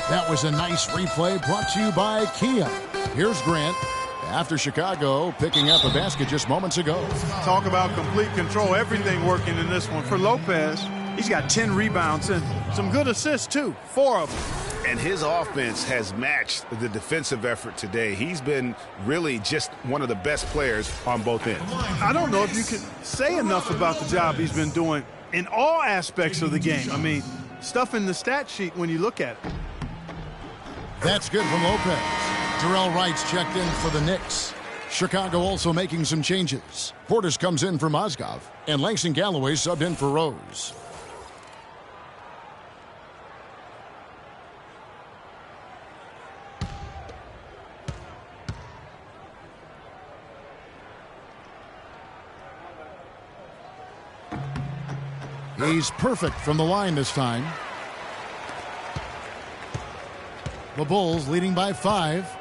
That was a nice replay brought to you by Kia. Here's Grant. After Chicago picking up a basket just moments ago. Talk about complete control. Everything working in this one. For Lopez, he's got 10 rebounds and some good assists, too. 4 of them. And his offense has matched the defensive effort today. He's been really just one of the best players on both ends. I don't know if you can say enough about the job he's been doing in all aspects of the game. I mean, stuff in the stat sheet when you look at it. That's good from Lopez. Terrell Wright's checked in for the Knicks. Chicago also making some changes. Portis comes in for Mozgov, and Langston Galloway subbed in for Rose. He's perfect from the line this time. The Bulls leading by 5.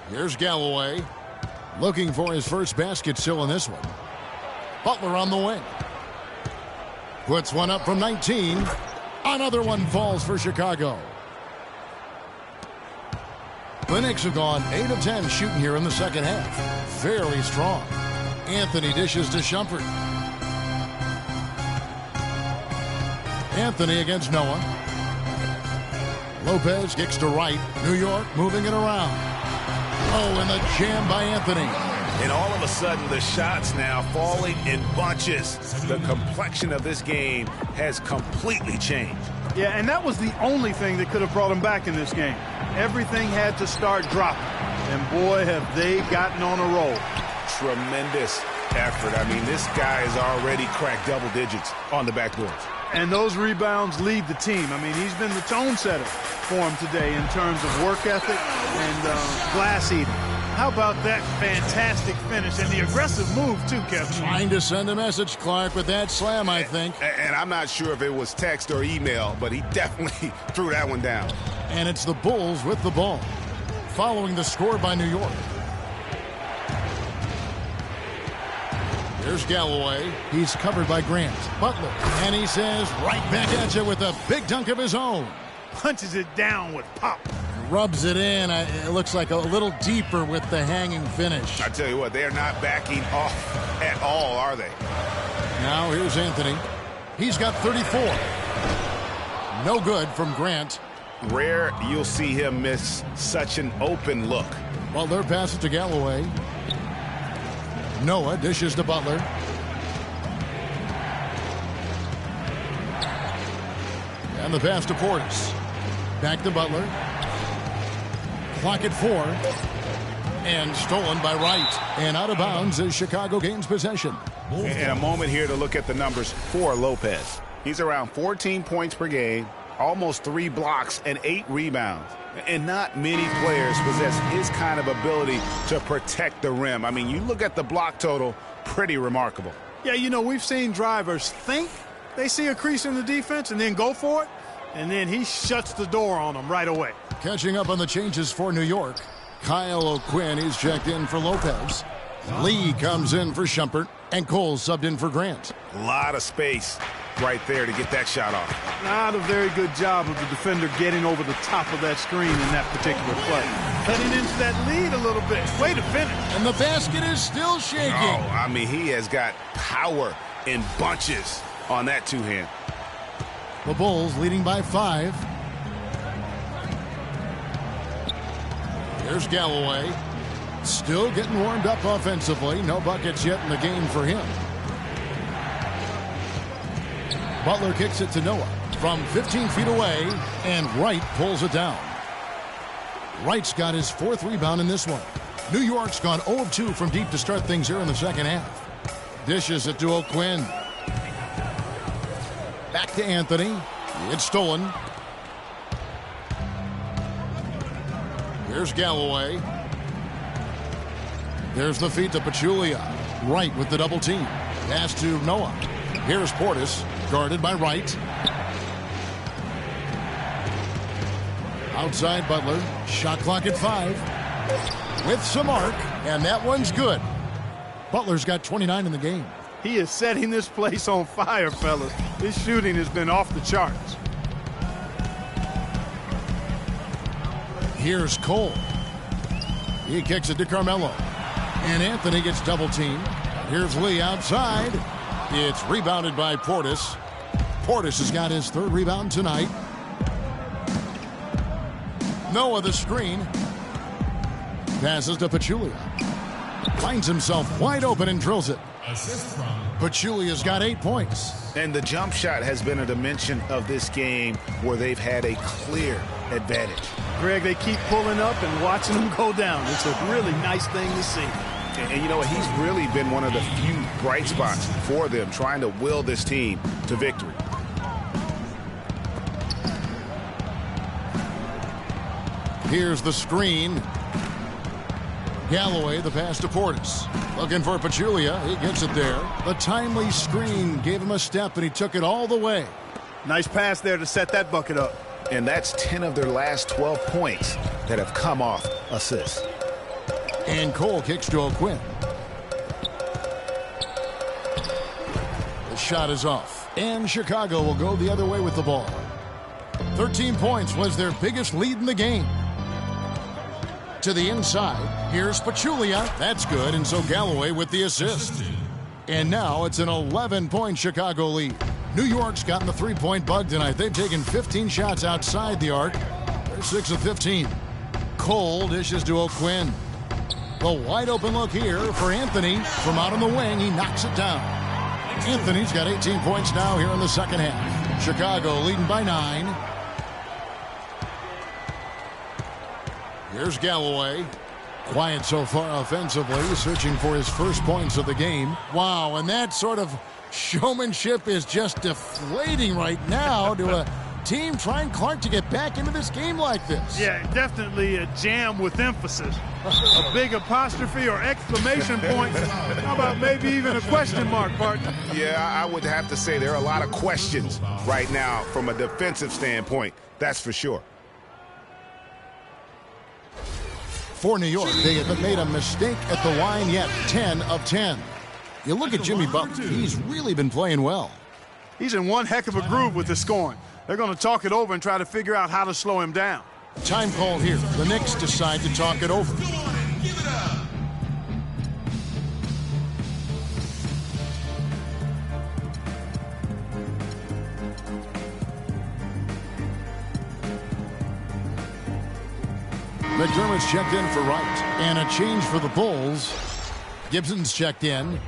Here's Galloway looking for his first basket still in this one. Butler on the wing. Puts one up from 19. Another one falls for Chicago. The Knicks have gone 8 of 10 shooting here in the second half. Very strong. Anthony dishes to Shumpert. Anthony against Noah. Lopez kicks to Wright. New York moving it around. Oh, and the jam by Anthony. And all of a sudden, the shots now falling in bunches. The complexion of this game has completely changed. Yeah, and that was the only thing that could have brought him back in this game. Everything had to start dropping. And boy, have they gotten on a roll. Tremendous effort. I mean, this guy has already cracked double digits on the backboards. And those rebounds lead the team. I mean, he's been the tone setter for him today in terms of work ethic and glass eating. How about that fantastic finish and the aggressive move, too, Kevin? Trying to send a message, Clark, with that slam, I think. And I'm not sure if it was text or email, but he definitely threw that one down. And it's the Bulls with the ball, following the score by New York. There's Galloway. He's covered by Grant. Butler. And he says, right back at you with a big dunk of his own. Punches it down with pop. Rubs it in. It looks like a little deeper with the hanging finish. I tell you what, they are not backing off at all, are they? Now here's Anthony. He's got 34. No good from Grant. Rare you'll see him miss such an open look. Butler passes to Galloway. Noah dishes to Butler. And the pass to Portis. Back to Butler. Clock at 4. And stolen by Wright. And out of bounds as Chicago gains possession. And a moment here to look at the numbers for Lopez. He's around 14 points per game, almost 3 blocks and 8 rebounds. And not many players possess his kind of ability to protect the rim. I mean, you look at the block total, pretty remarkable. Yeah, you know, we've seen drivers think they see a crease in the defense and then go for it, and then he shuts the door on them right away. Catching up on the changes for New York. Kyle O'Quinn, he's checked in for Lopez. Lee comes in for Shumpert, and Cole subbed in for Grant. A lot of space right there to get that shot off. Not a very good job of the defender getting over the top of that screen in that particular play. Cutting into that lead a little bit. Way to finish. And the basket is still shaking. Oh, I mean, he has got power in bunches on that two-hand. The Bulls leading by 5. Here's Galloway. Still getting warmed up offensively. No buckets yet in the game for him. Butler kicks it to Noah from 15 feet away, and Wright pulls it down. Wright's got his 4th rebound in this one. New York's gone 0 of 2 from deep to start things here in the second half. Dishes it to O'Quinn. Back to Anthony. It's stolen. Here's Galloway. There's the feed to Pachulia. Wright with the double team. Pass to Noah. Here's Portis, guarded by Wright. Outside Butler. Shot clock at 5. With some arc, and that one's good. Butler's got 29 in the game. He is setting this place on fire, fellas. His shooting has been off the charts. Here's Cole. He kicks it to Carmelo. And Anthony gets double teamed. Here's Lee outside. It's rebounded by Portis. Portis has got his 3rd rebound tonight. Noah the screen. Passes to Pachulia. Finds himself wide open and drills it. Pachulia's got 8 points. And the jump shot has been a dimension of this game where they've had a clear advantage. Greg, they keep pulling up and watching them go down. It's a really nice thing to see. And you know what? He's really been one of the few bright spots for them, trying to will this team to victory. Here's the screen. Galloway, the pass to Portis. Looking for Pachulia. He gets it there. The timely screen gave him a step, and he took it all the way. Nice pass there to set that bucket up. And that's 10 of their last 12 points that have come off assists. And Cole kicks to O'Quinn. The shot is off. And Chicago will go the other way with the ball. 13 points was their biggest lead in the game. To the inside. Here's Pachulia. That's good. And so Galloway with the assist. And now it's an 11-point Chicago lead. New York's gotten the three-point bug tonight. They've taken 15 shots outside the arc. They're 6 of 15. Cole dishes to O'Quinn. The wide open look here for Anthony. From out on the wing, he knocks it down. Anthony's got 18 points now here in the second half. Chicago leading by 9. Here's Galloway. Quiet so far offensively, searching for his first points of the game. Wow, and that sort of showmanship is just deflating right now to a team trying Clark to get back into this game like this. Yeah, definitely a jam with emphasis. A big apostrophe or exclamation point. How about maybe even a question mark, partner? Yeah, I would have to say there are a lot of questions right now from a defensive standpoint. That's for sure. For New York, they haven't made a mistake at the line yet. 10 of 10. You look at Jimmy Butler. He's really been playing well. He's in one heck of a groove with his scoring. They're going to talk it over and try to figure out how to slow him down. Time call here. The Knicks decide to talk it over. McDermott's checked in for Wright. And a change for the Bulls. Gibson's checked in.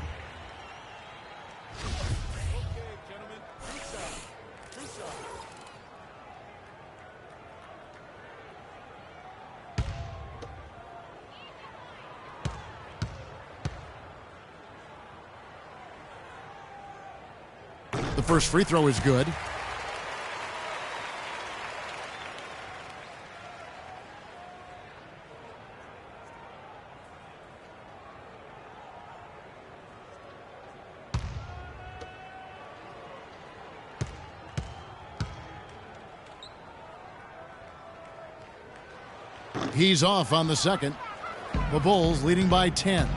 The first free throw is good. He's off on the second. The Bulls leading by 10.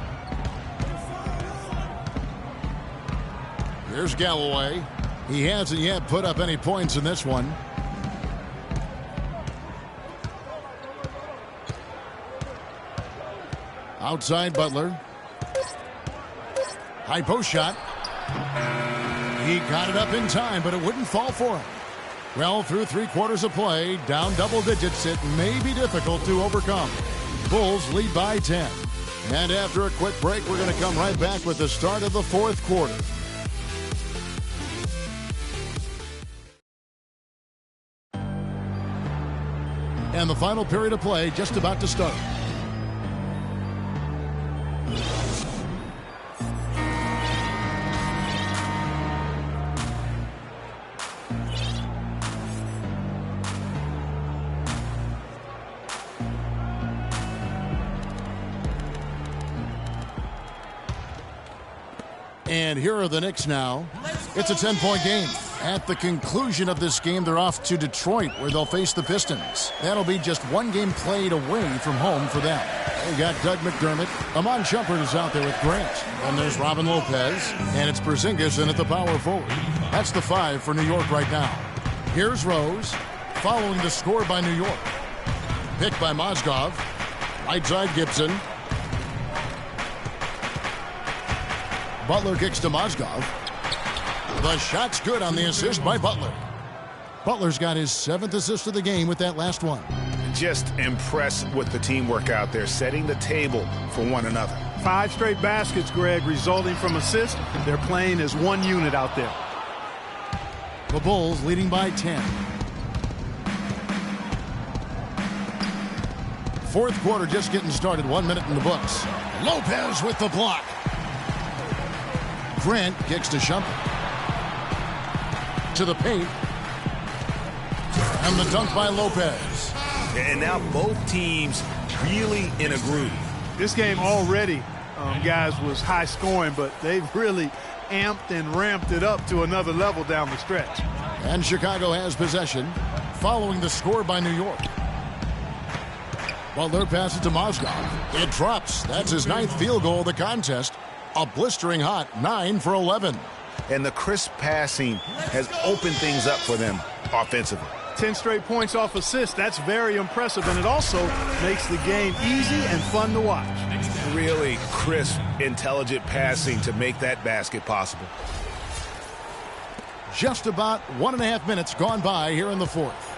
Here's Galloway. He hasn't yet put up any points in this one. Outside Butler. High post shot. He got it up in time, but it wouldn't fall for him. Well, through 3 quarters of play, down double digits, it may be difficult to overcome. Bulls lead by 10. And after a quick break, we're going to come right back with the start of the 4th quarter. And the final period of play just about to start. And here are the Knicks now. It's a 10-point game. At the conclusion of this game, they're off to Detroit, where they'll face the Pistons. That'll be just 1 game played away from home for them. They got Doug McDermott. Amon Shumpert is out there with Grant. And there's Robin Lopez. And it's Porzingis in at the power forward. That's the 5 for New York right now. Here's Rose, following the score by New York. Picked by Mozgov. Right side Gibson. Butler kicks to Mozgov. The shot's good on the assist by Butler. Butler's got his 7th assist of the game with that last one. Just impressed with the teamwork out there, setting the table for one another. 5 straight baskets, Greg, resulting from assists. They're playing as one unit out there. The Bulls leading by 10. fourth quarter just getting started. 1 minute in the books. Lopez with the block. Grant kicks to Shumpert. To the paint. And the dunk by Lopez. And now both teams really in a groove. This game already, guys, was high scoring, but they've really amped and ramped it up to another level down the stretch. And Chicago has possession following the score by New York. Butler passes to Mozgov. It drops. That's his 9th field goal of the contest. A blistering hot 9 for 11. And the crisp passing has opened things up for them offensively. 10 straight points off assists. That's very impressive, and it also makes the game easy and fun to watch. Really crisp, intelligent passing to make that basket possible. Just about 1.5 minutes gone by here in the fourth.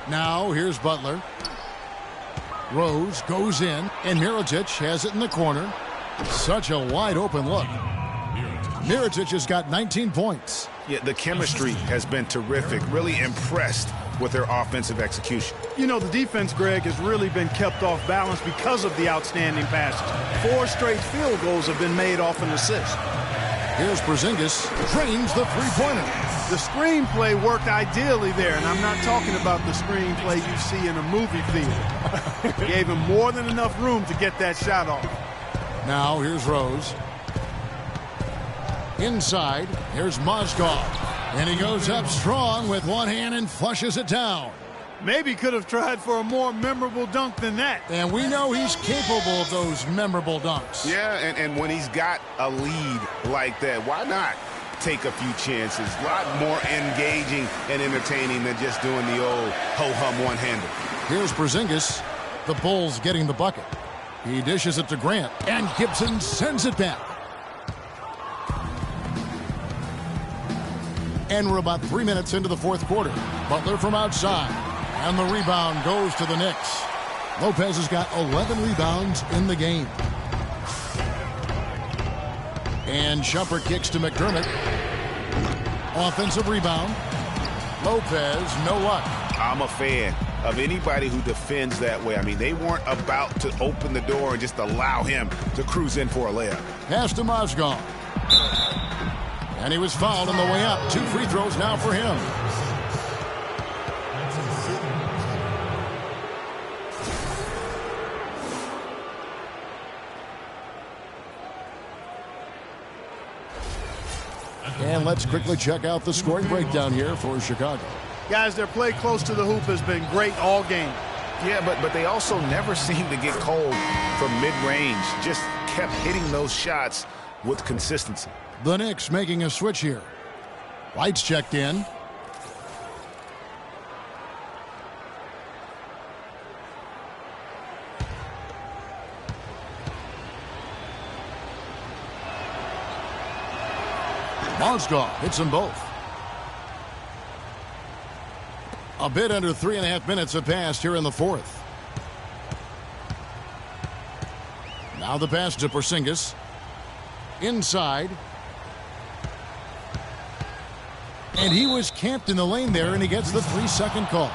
Now here's Butler. Rose goes in, and Mirotic has it in the corner. Such a wide open look. Mirotic has got 19 points. Yeah, the chemistry has been terrific. Really impressed with their offensive execution. You know, the defense, Greg, has really been kept off balance because of the outstanding passes. 4 straight field goals have been made off an assist. Here's Porzingis, drains the three-pointer. The screenplay worked ideally there, and I'm not talking about the screenplay you see in a movie theater. Gave him more than enough room to get that shot off. Now here's Rose. Inside, here's Mozgov. And he goes up strong with one hand and flushes it down. Maybe could have tried for a more memorable dunk than that. And we know he's capable of those memorable dunks. Yeah, and when he's got a lead like that, why not take a few chances? A lot more engaging and entertaining than just doing the old ho-hum one-hander. Here's Porzingis. The Bulls getting the bucket. He dishes it to Grant, and Gibson sends it back. And we're about 3 minutes into the fourth quarter. Butler from outside. And the rebound goes to the Knicks. Lopez has got 11 rebounds in the game. And Shumpert kicks to McDermott. Offensive rebound. Lopez, no luck. I'm a fan of anybody who defends that way. I mean, they weren't about to open the door and just allow him to cruise in for a layup. Pass to Mozgov. And he was fouled on the way up. 2 free throws now for him. And let's quickly check out the scoring breakdown here for Chicago. Guys, their play close to the hoop has been great all game. Yeah, but they also never seem to get cold from mid-range. Just kept hitting those shots with consistency. The Knicks making a switch here. White's checked in. Mozgov hits them both. A bit under 3.5 minutes have passed here in the fourth. Now the pass to Porzingis. Inside. And he was camped in the lane there, and he gets the 3-second call.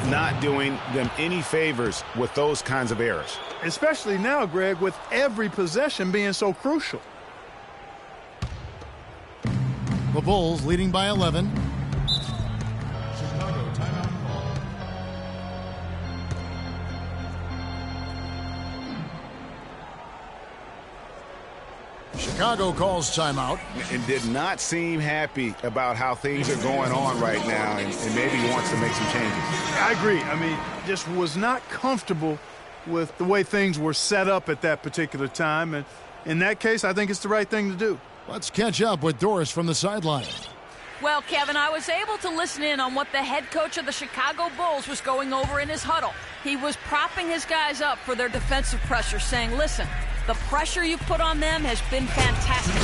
Not doing them any favors with those kinds of errors. Especially now, Greg, with every possession being so crucial. The Bulls leading by 11. Chicago timeout call. Chicago calls timeout. And did not seem happy about how things are going on right now, and maybe wants to make some changes. I agree. I mean, just was not comfortable with the way things were set up at that particular time. And in that case, I think it's the right thing to do. Let's catch up with Doris from the sideline. Well, Kevin, I was able to listen in on what the head coach of the Chicago Bulls was going over in his huddle. He was propping his guys up for their defensive pressure, saying, listen, the pressure you put on them has been fantastic.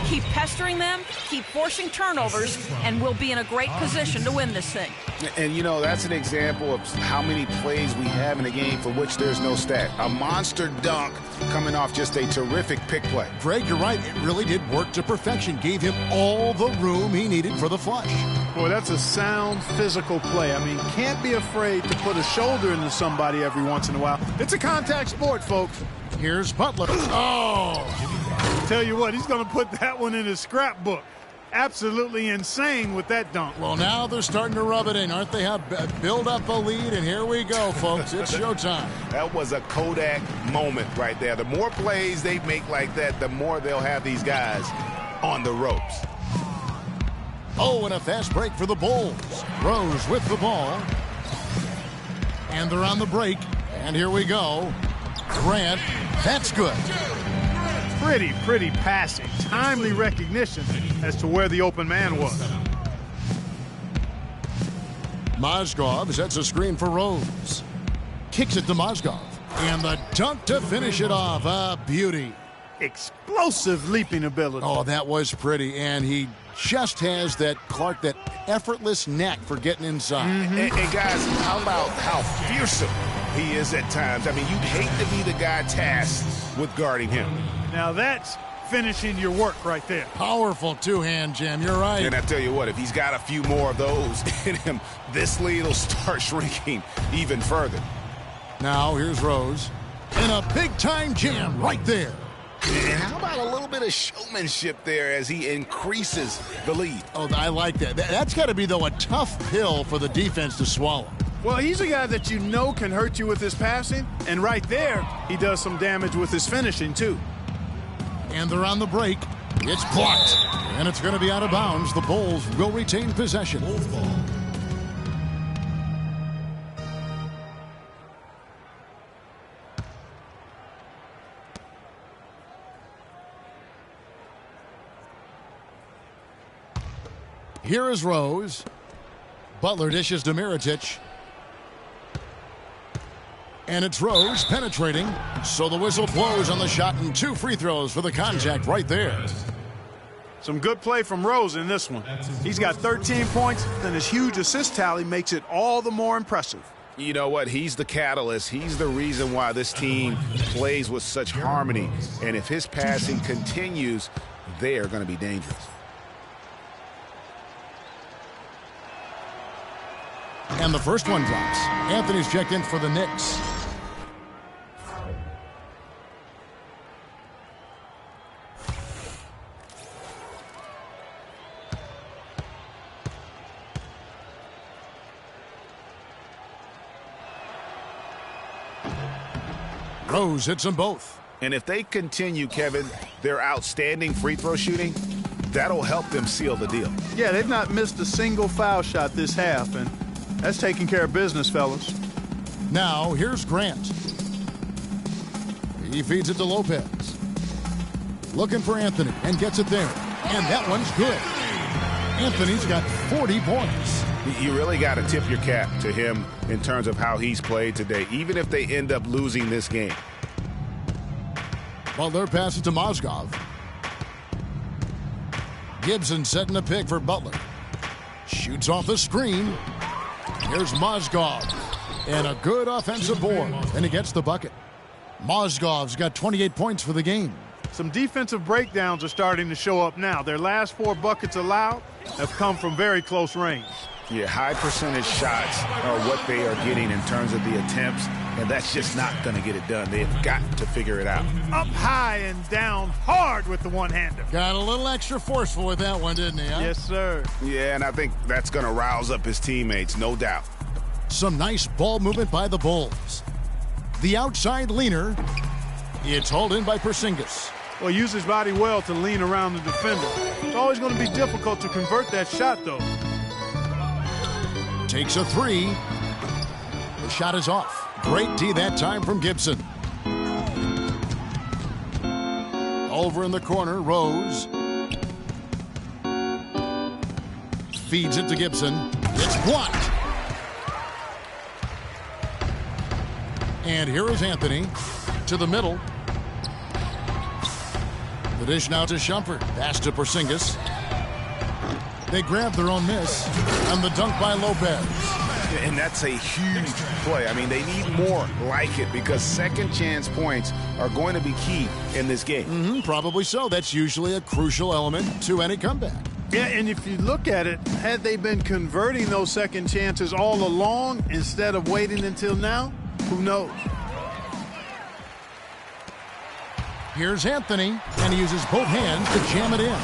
Keep pestering them, keep forcing turnovers, and we'll be in a great position to win this thing. And, you know, that's an example of how many plays we have in a game for which there's no stat. A monster dunk coming off just a terrific pick play. Greg, you're right. It really did work to perfection. Gave him all the room he needed for the flush. Boy, that's a sound physical play. I mean, can't be afraid to put a shoulder into somebody every once in a while. It's a contact sport, folks. Here's Butler. Oh! Tell you what, he's going to put that one in his scrapbook. Absolutely insane with that dunk. Well, now they're starting to rub it in, aren't they? Build up a lead, and here we go, folks. It's showtime. That was a Kodak moment right there. The more plays they make like that, the more they'll have these guys on the ropes. Oh, and a fast break for the Bulls. Rose with the ball. And they're on the break. And here we go. Grant, that's good. Pretty passing. Timely recognition as to where the open man was. Mozgov sets a screen for Rose. Kicks it to Mozgov. And the dunk to finish it off. A beauty. Explosive leaping ability. Oh, that was pretty. And he just has that, Clark, that effortless knack for getting inside. And guys, how about how fearsome he is at times? I mean, you'd hate to be the guy tasked with guarding him. Now that's finishing your work right there. Powerful two-hand jam. You're right. And I tell you what, if he's got a few more of those in him, this lead will start shrinking even further. Now here's Rose. And a big-time jam right there. And how about a little bit of showmanship there as he increases the lead? Oh, I like that. That's got to be, though, a tough pill for the defense to swallow. Well, he's a guy that you know can hurt you with his passing, and right there, he does some damage with his finishing, too. And they're on the break. It's blocked. And it's going to be out of bounds. The Bulls will retain possession. Bulls ball. Here is Rose. Butler dishes to Mirotic. And it's Rose penetrating. So the whistle blows on the shot, and 2 free throws for the contact right there. Some good play from Rose in this one. He's got 13 points, and his huge assist tally makes it all the more impressive. You know what? He's the catalyst. He's the reason why this team plays with such harmony. And if his passing continues, they are going to be dangerous. And the first one drops. Anthony's checked in for the Knicks. Rose hits them both. And if they continue, Kevin, their outstanding free throw shooting, that'll help them seal the deal. Yeah, they've not missed a single foul shot this half, and that's taking care of business, fellas. Now, here's Grant. He feeds it to Lopez. Looking for Anthony, and gets it there. And that one's good. Anthony's got 40 points. You really got to tip your cap to him in terms of how he's played today, even if they end up losing this game. Butler passes to Mozgov. Gibson setting a pick for Butler. Shoots off the screen. Here's Mozgov. And a good offensive board. And he gets the bucket. Mozgov's got 28 points for the game. Some defensive breakdowns are starting to show up now. Their last 4 buckets allowed have come from very close range. Yeah, high percentage shots are what they are getting in terms of the attempts, and that's just not going to get it done. They've got to figure it out. Up high and down hard with the one-hander. Got a little extra forceful with that one, didn't he? Huh? Yes, sir. Yeah, and I think that's going to rouse up his teammates, no doubt. Some nice ball movement by the Bulls. The outside leaner. It's hauled in by Porzingis. Well, use his body well to lean around the defender. It's always going to be difficult to convert that shot, though. Takes a 3. The shot is off. Great D that time from Gibson. Over in the corner, Rose. Feeds it to Gibson. It's blocked. And here is Anthony to the middle. The dish now to Shumpert. Pass to Porzingis. They grab their own miss. And the dunk by Lopez. And that's a huge play. I mean, they need more like it because second chance points are going to be key in this game. Probably so. That's usually a crucial element to any comeback. Yeah, and if you look at it, had they been converting those second chances all along instead of waiting until now, who knows? Here's Anthony, and he uses both hands to jam it in.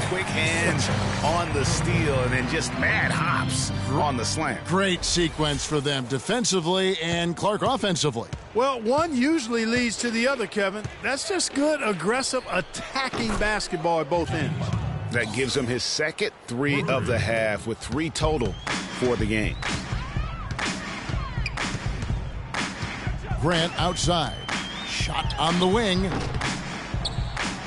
Quick hands on the steal and then just mad hops on the slam. Great sequence for them defensively and Clark offensively. Well, one usually leads to the other, Kevin. That's just good, aggressive, attacking basketball at both ends. That gives him his second 3 of the half with 3 total for the game. Grant outside. Shot on the wing.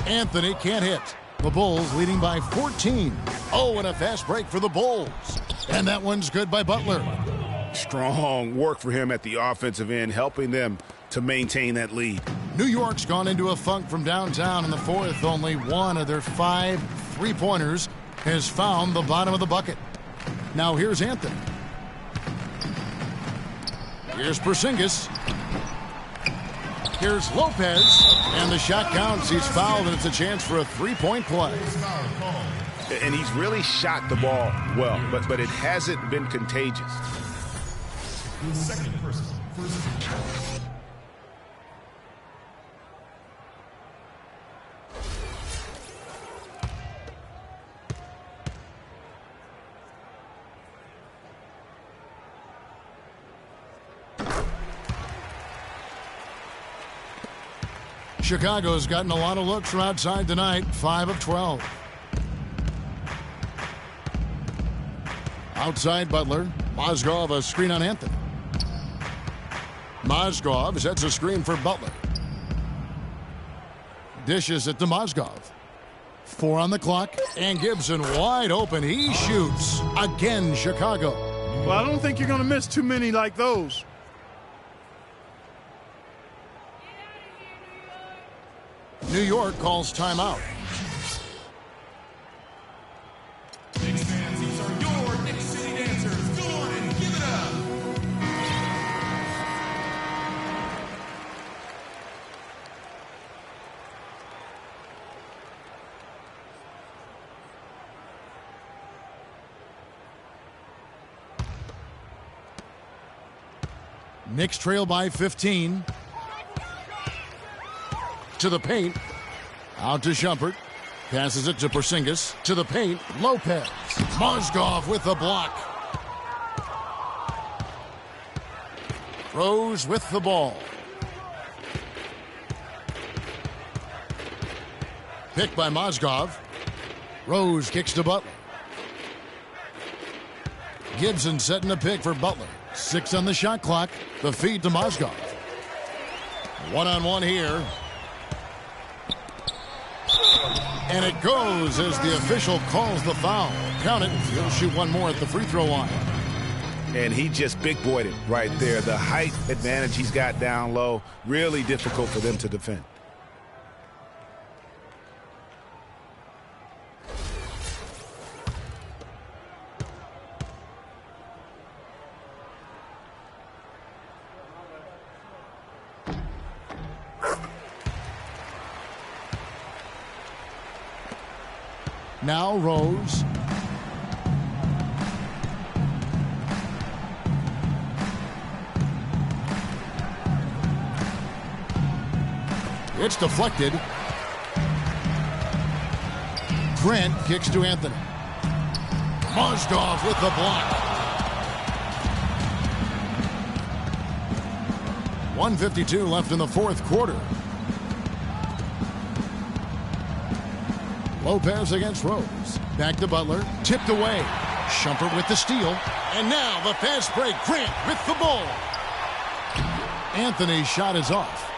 Anthony can't hit. The Bulls leading by 14. Oh, and a fast break for the Bulls. And that one's good by Butler. Strong work for him at the offensive end, helping them to maintain that lead. New York's gone into a funk from downtown in the fourth. Only one of their 5 3-pointers has found the bottom of the bucket. Now here's Anthony. Here's Porzingis. Here's Lopez. And the shot counts. He's fouled, and it's a chance for a 3-point play. And he's really shot the ball well, but it hasn't been contagious. The second person, first. Chicago's gotten a lot of looks from outside tonight, 5 of 12. Outside Butler, Mozgov a screen on Anthony. Mozgov sets a screen for Butler. Dishes it to Mozgov. 4 on the clock, and Gibson wide open. He shoots. Again, Chicago. Well, I don't think you're going to miss too many like those. New York calls timeout. Knicks fans, these are your Knicks City dancers. Go on and give it up. Knicks trail by 15. To the paint. Out to Shumpert. Passes it to Porzingis. To the paint. Lopez. Mozgov with the block. Rose with the ball. Picked by Mozgov. Rose kicks to Butler. Gibson setting a pick for Butler. 6 on the shot clock. The feed to Mozgov. 1-on-1 here. And it goes as the official calls the foul. Count it. He'll shoot one more at the free throw line. And he just big-boyed it right there. The height advantage he's got down low, really difficult for them to defend. Now Rose. It's deflected. Grant kicks to Anthony. Mozgov with the block. 1:52 left in the fourth quarter. Lopez against Rose. Back to Butler. Tipped away. Shumpert with the steal. And now the fast break. Grant with the ball. Anthony's shot is off.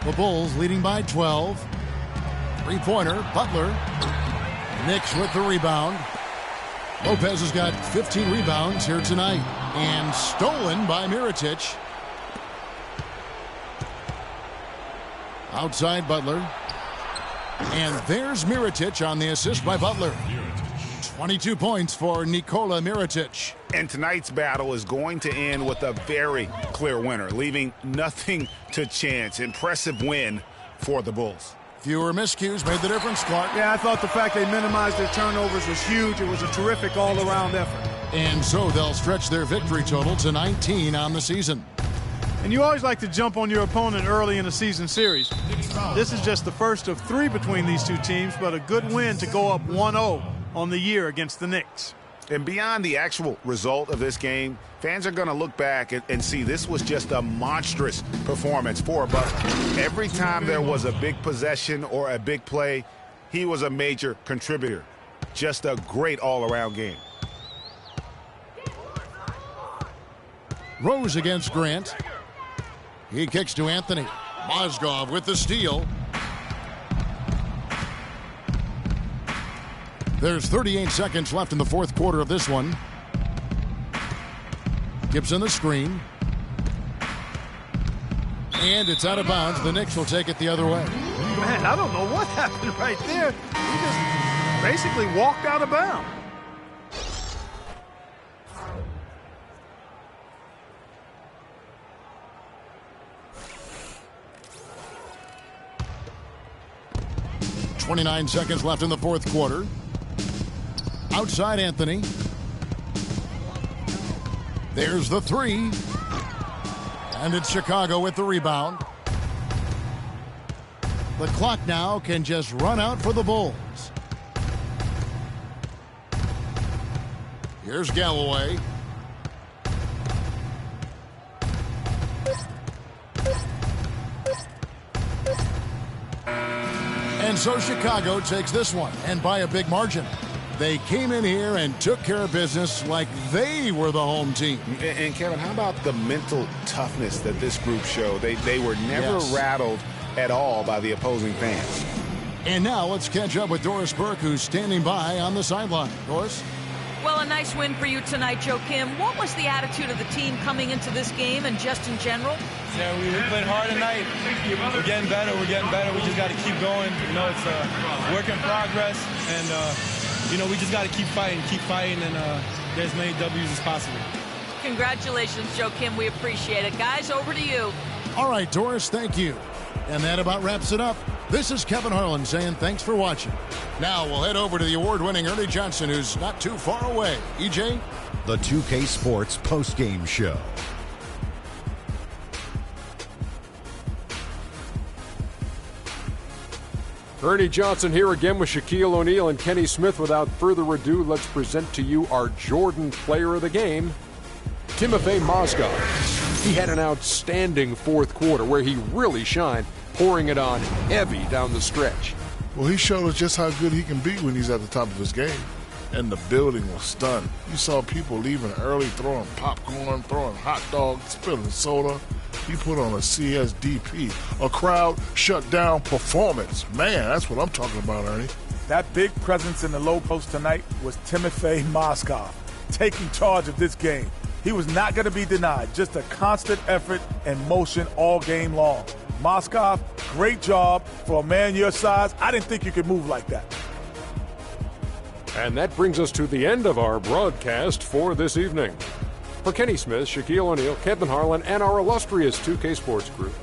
The Bulls leading by 12. 3-pointer. Butler. Knicks with the rebound. Lopez has got 15 rebounds here tonight. And stolen by Mirotic. Outside Butler. And there's Mirotic on the assist by Butler. 22 points for Nikola Mirotic. And tonight's battle is going to end with a very clear winner, leaving nothing to chance. Impressive win for the Bulls. Fewer miscues made the difference, Clark. Yeah, I thought the fact they minimized their turnovers was huge. It was a terrific all-around effort. And so they'll stretch their victory total to 19 on the season. And you always like to jump on your opponent early in a season series. This is just the first of 3 between these two teams, but a good win to go up 1-0 on the year against the Knicks. And beyond the actual result of this game, fans are going to look back and see this was just a monstrous performance for Buster. Every time there was a big possession or a big play, he was a major contributor. Just a great all-around game. Rose against Grant. He kicks to Anthony. Mozgov with the steal. There's 38 seconds left in the fourth quarter of this one. Gibson the screen. And it's out of bounds. The Knicks will take it the other way. Man, I don't know what happened right there. He just basically walked out of bounds. .29 seconds left in the fourth quarter. Outside Anthony. There's the three. And it's Chicago with the rebound. The clock now can just run out for the Bulls. Here's Galloway. And so Chicago takes this one, and by a big margin. They came in here and took care of business like they were the home team. And Kevin, how about the mental toughness that this group showed? They were never rattled at all by the opposing fans. And now let's catch up with Doris Burke, who's standing by on the sideline. Doris? Well, a nice win for you tonight, Joe Kim. What was the attitude of the team coming into this game and just in general? Yeah, we played hard tonight. We're getting better. We just got to keep going. You know, it's a work in progress. And, you know, we just got to keep fighting, and get as many W's as possible. Congratulations, Joe Kim. We appreciate it. Guys, over to you. All right, Doris, thank you. And that about wraps it up. This is Kevin Harlan saying thanks for watching. Now we'll head over to the award-winning Ernie Johnson, who's not too far away. EJ? The 2K Sports postgame show. Ernie Johnson here again with Shaquille O'Neal and Kenny Smith. Without further ado, let's present to you our Jordan player of the game, Timofey Mozgov. He had an outstanding fourth quarter where he really shined, pouring it on heavy down the stretch. Well, he showed us just how good he can be when he's at the top of his game. And the building was stunned. You saw people leaving early, throwing popcorn, throwing hot dogs, spilling soda. He put on a CSDP, a crowd shut down performance. Man, that's what I'm talking about, Ernie. That big presence in the low post tonight was Timofey Mozgov, taking charge of this game. He was not going to be denied, just a constant effort and motion all game long. Mozgov, great job for a man your size. I didn't think you could move like that. And that brings us to the end of our broadcast for this evening. For Kenny Smith, Shaquille O'Neal, Kevin Harlan, and our illustrious 2K Sports Group,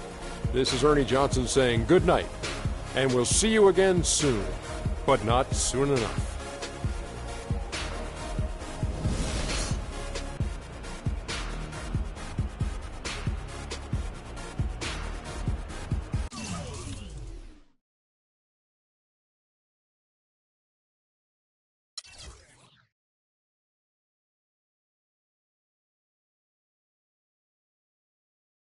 this is Ernie Johnson saying good night, and we'll see you again soon, but not soon enough.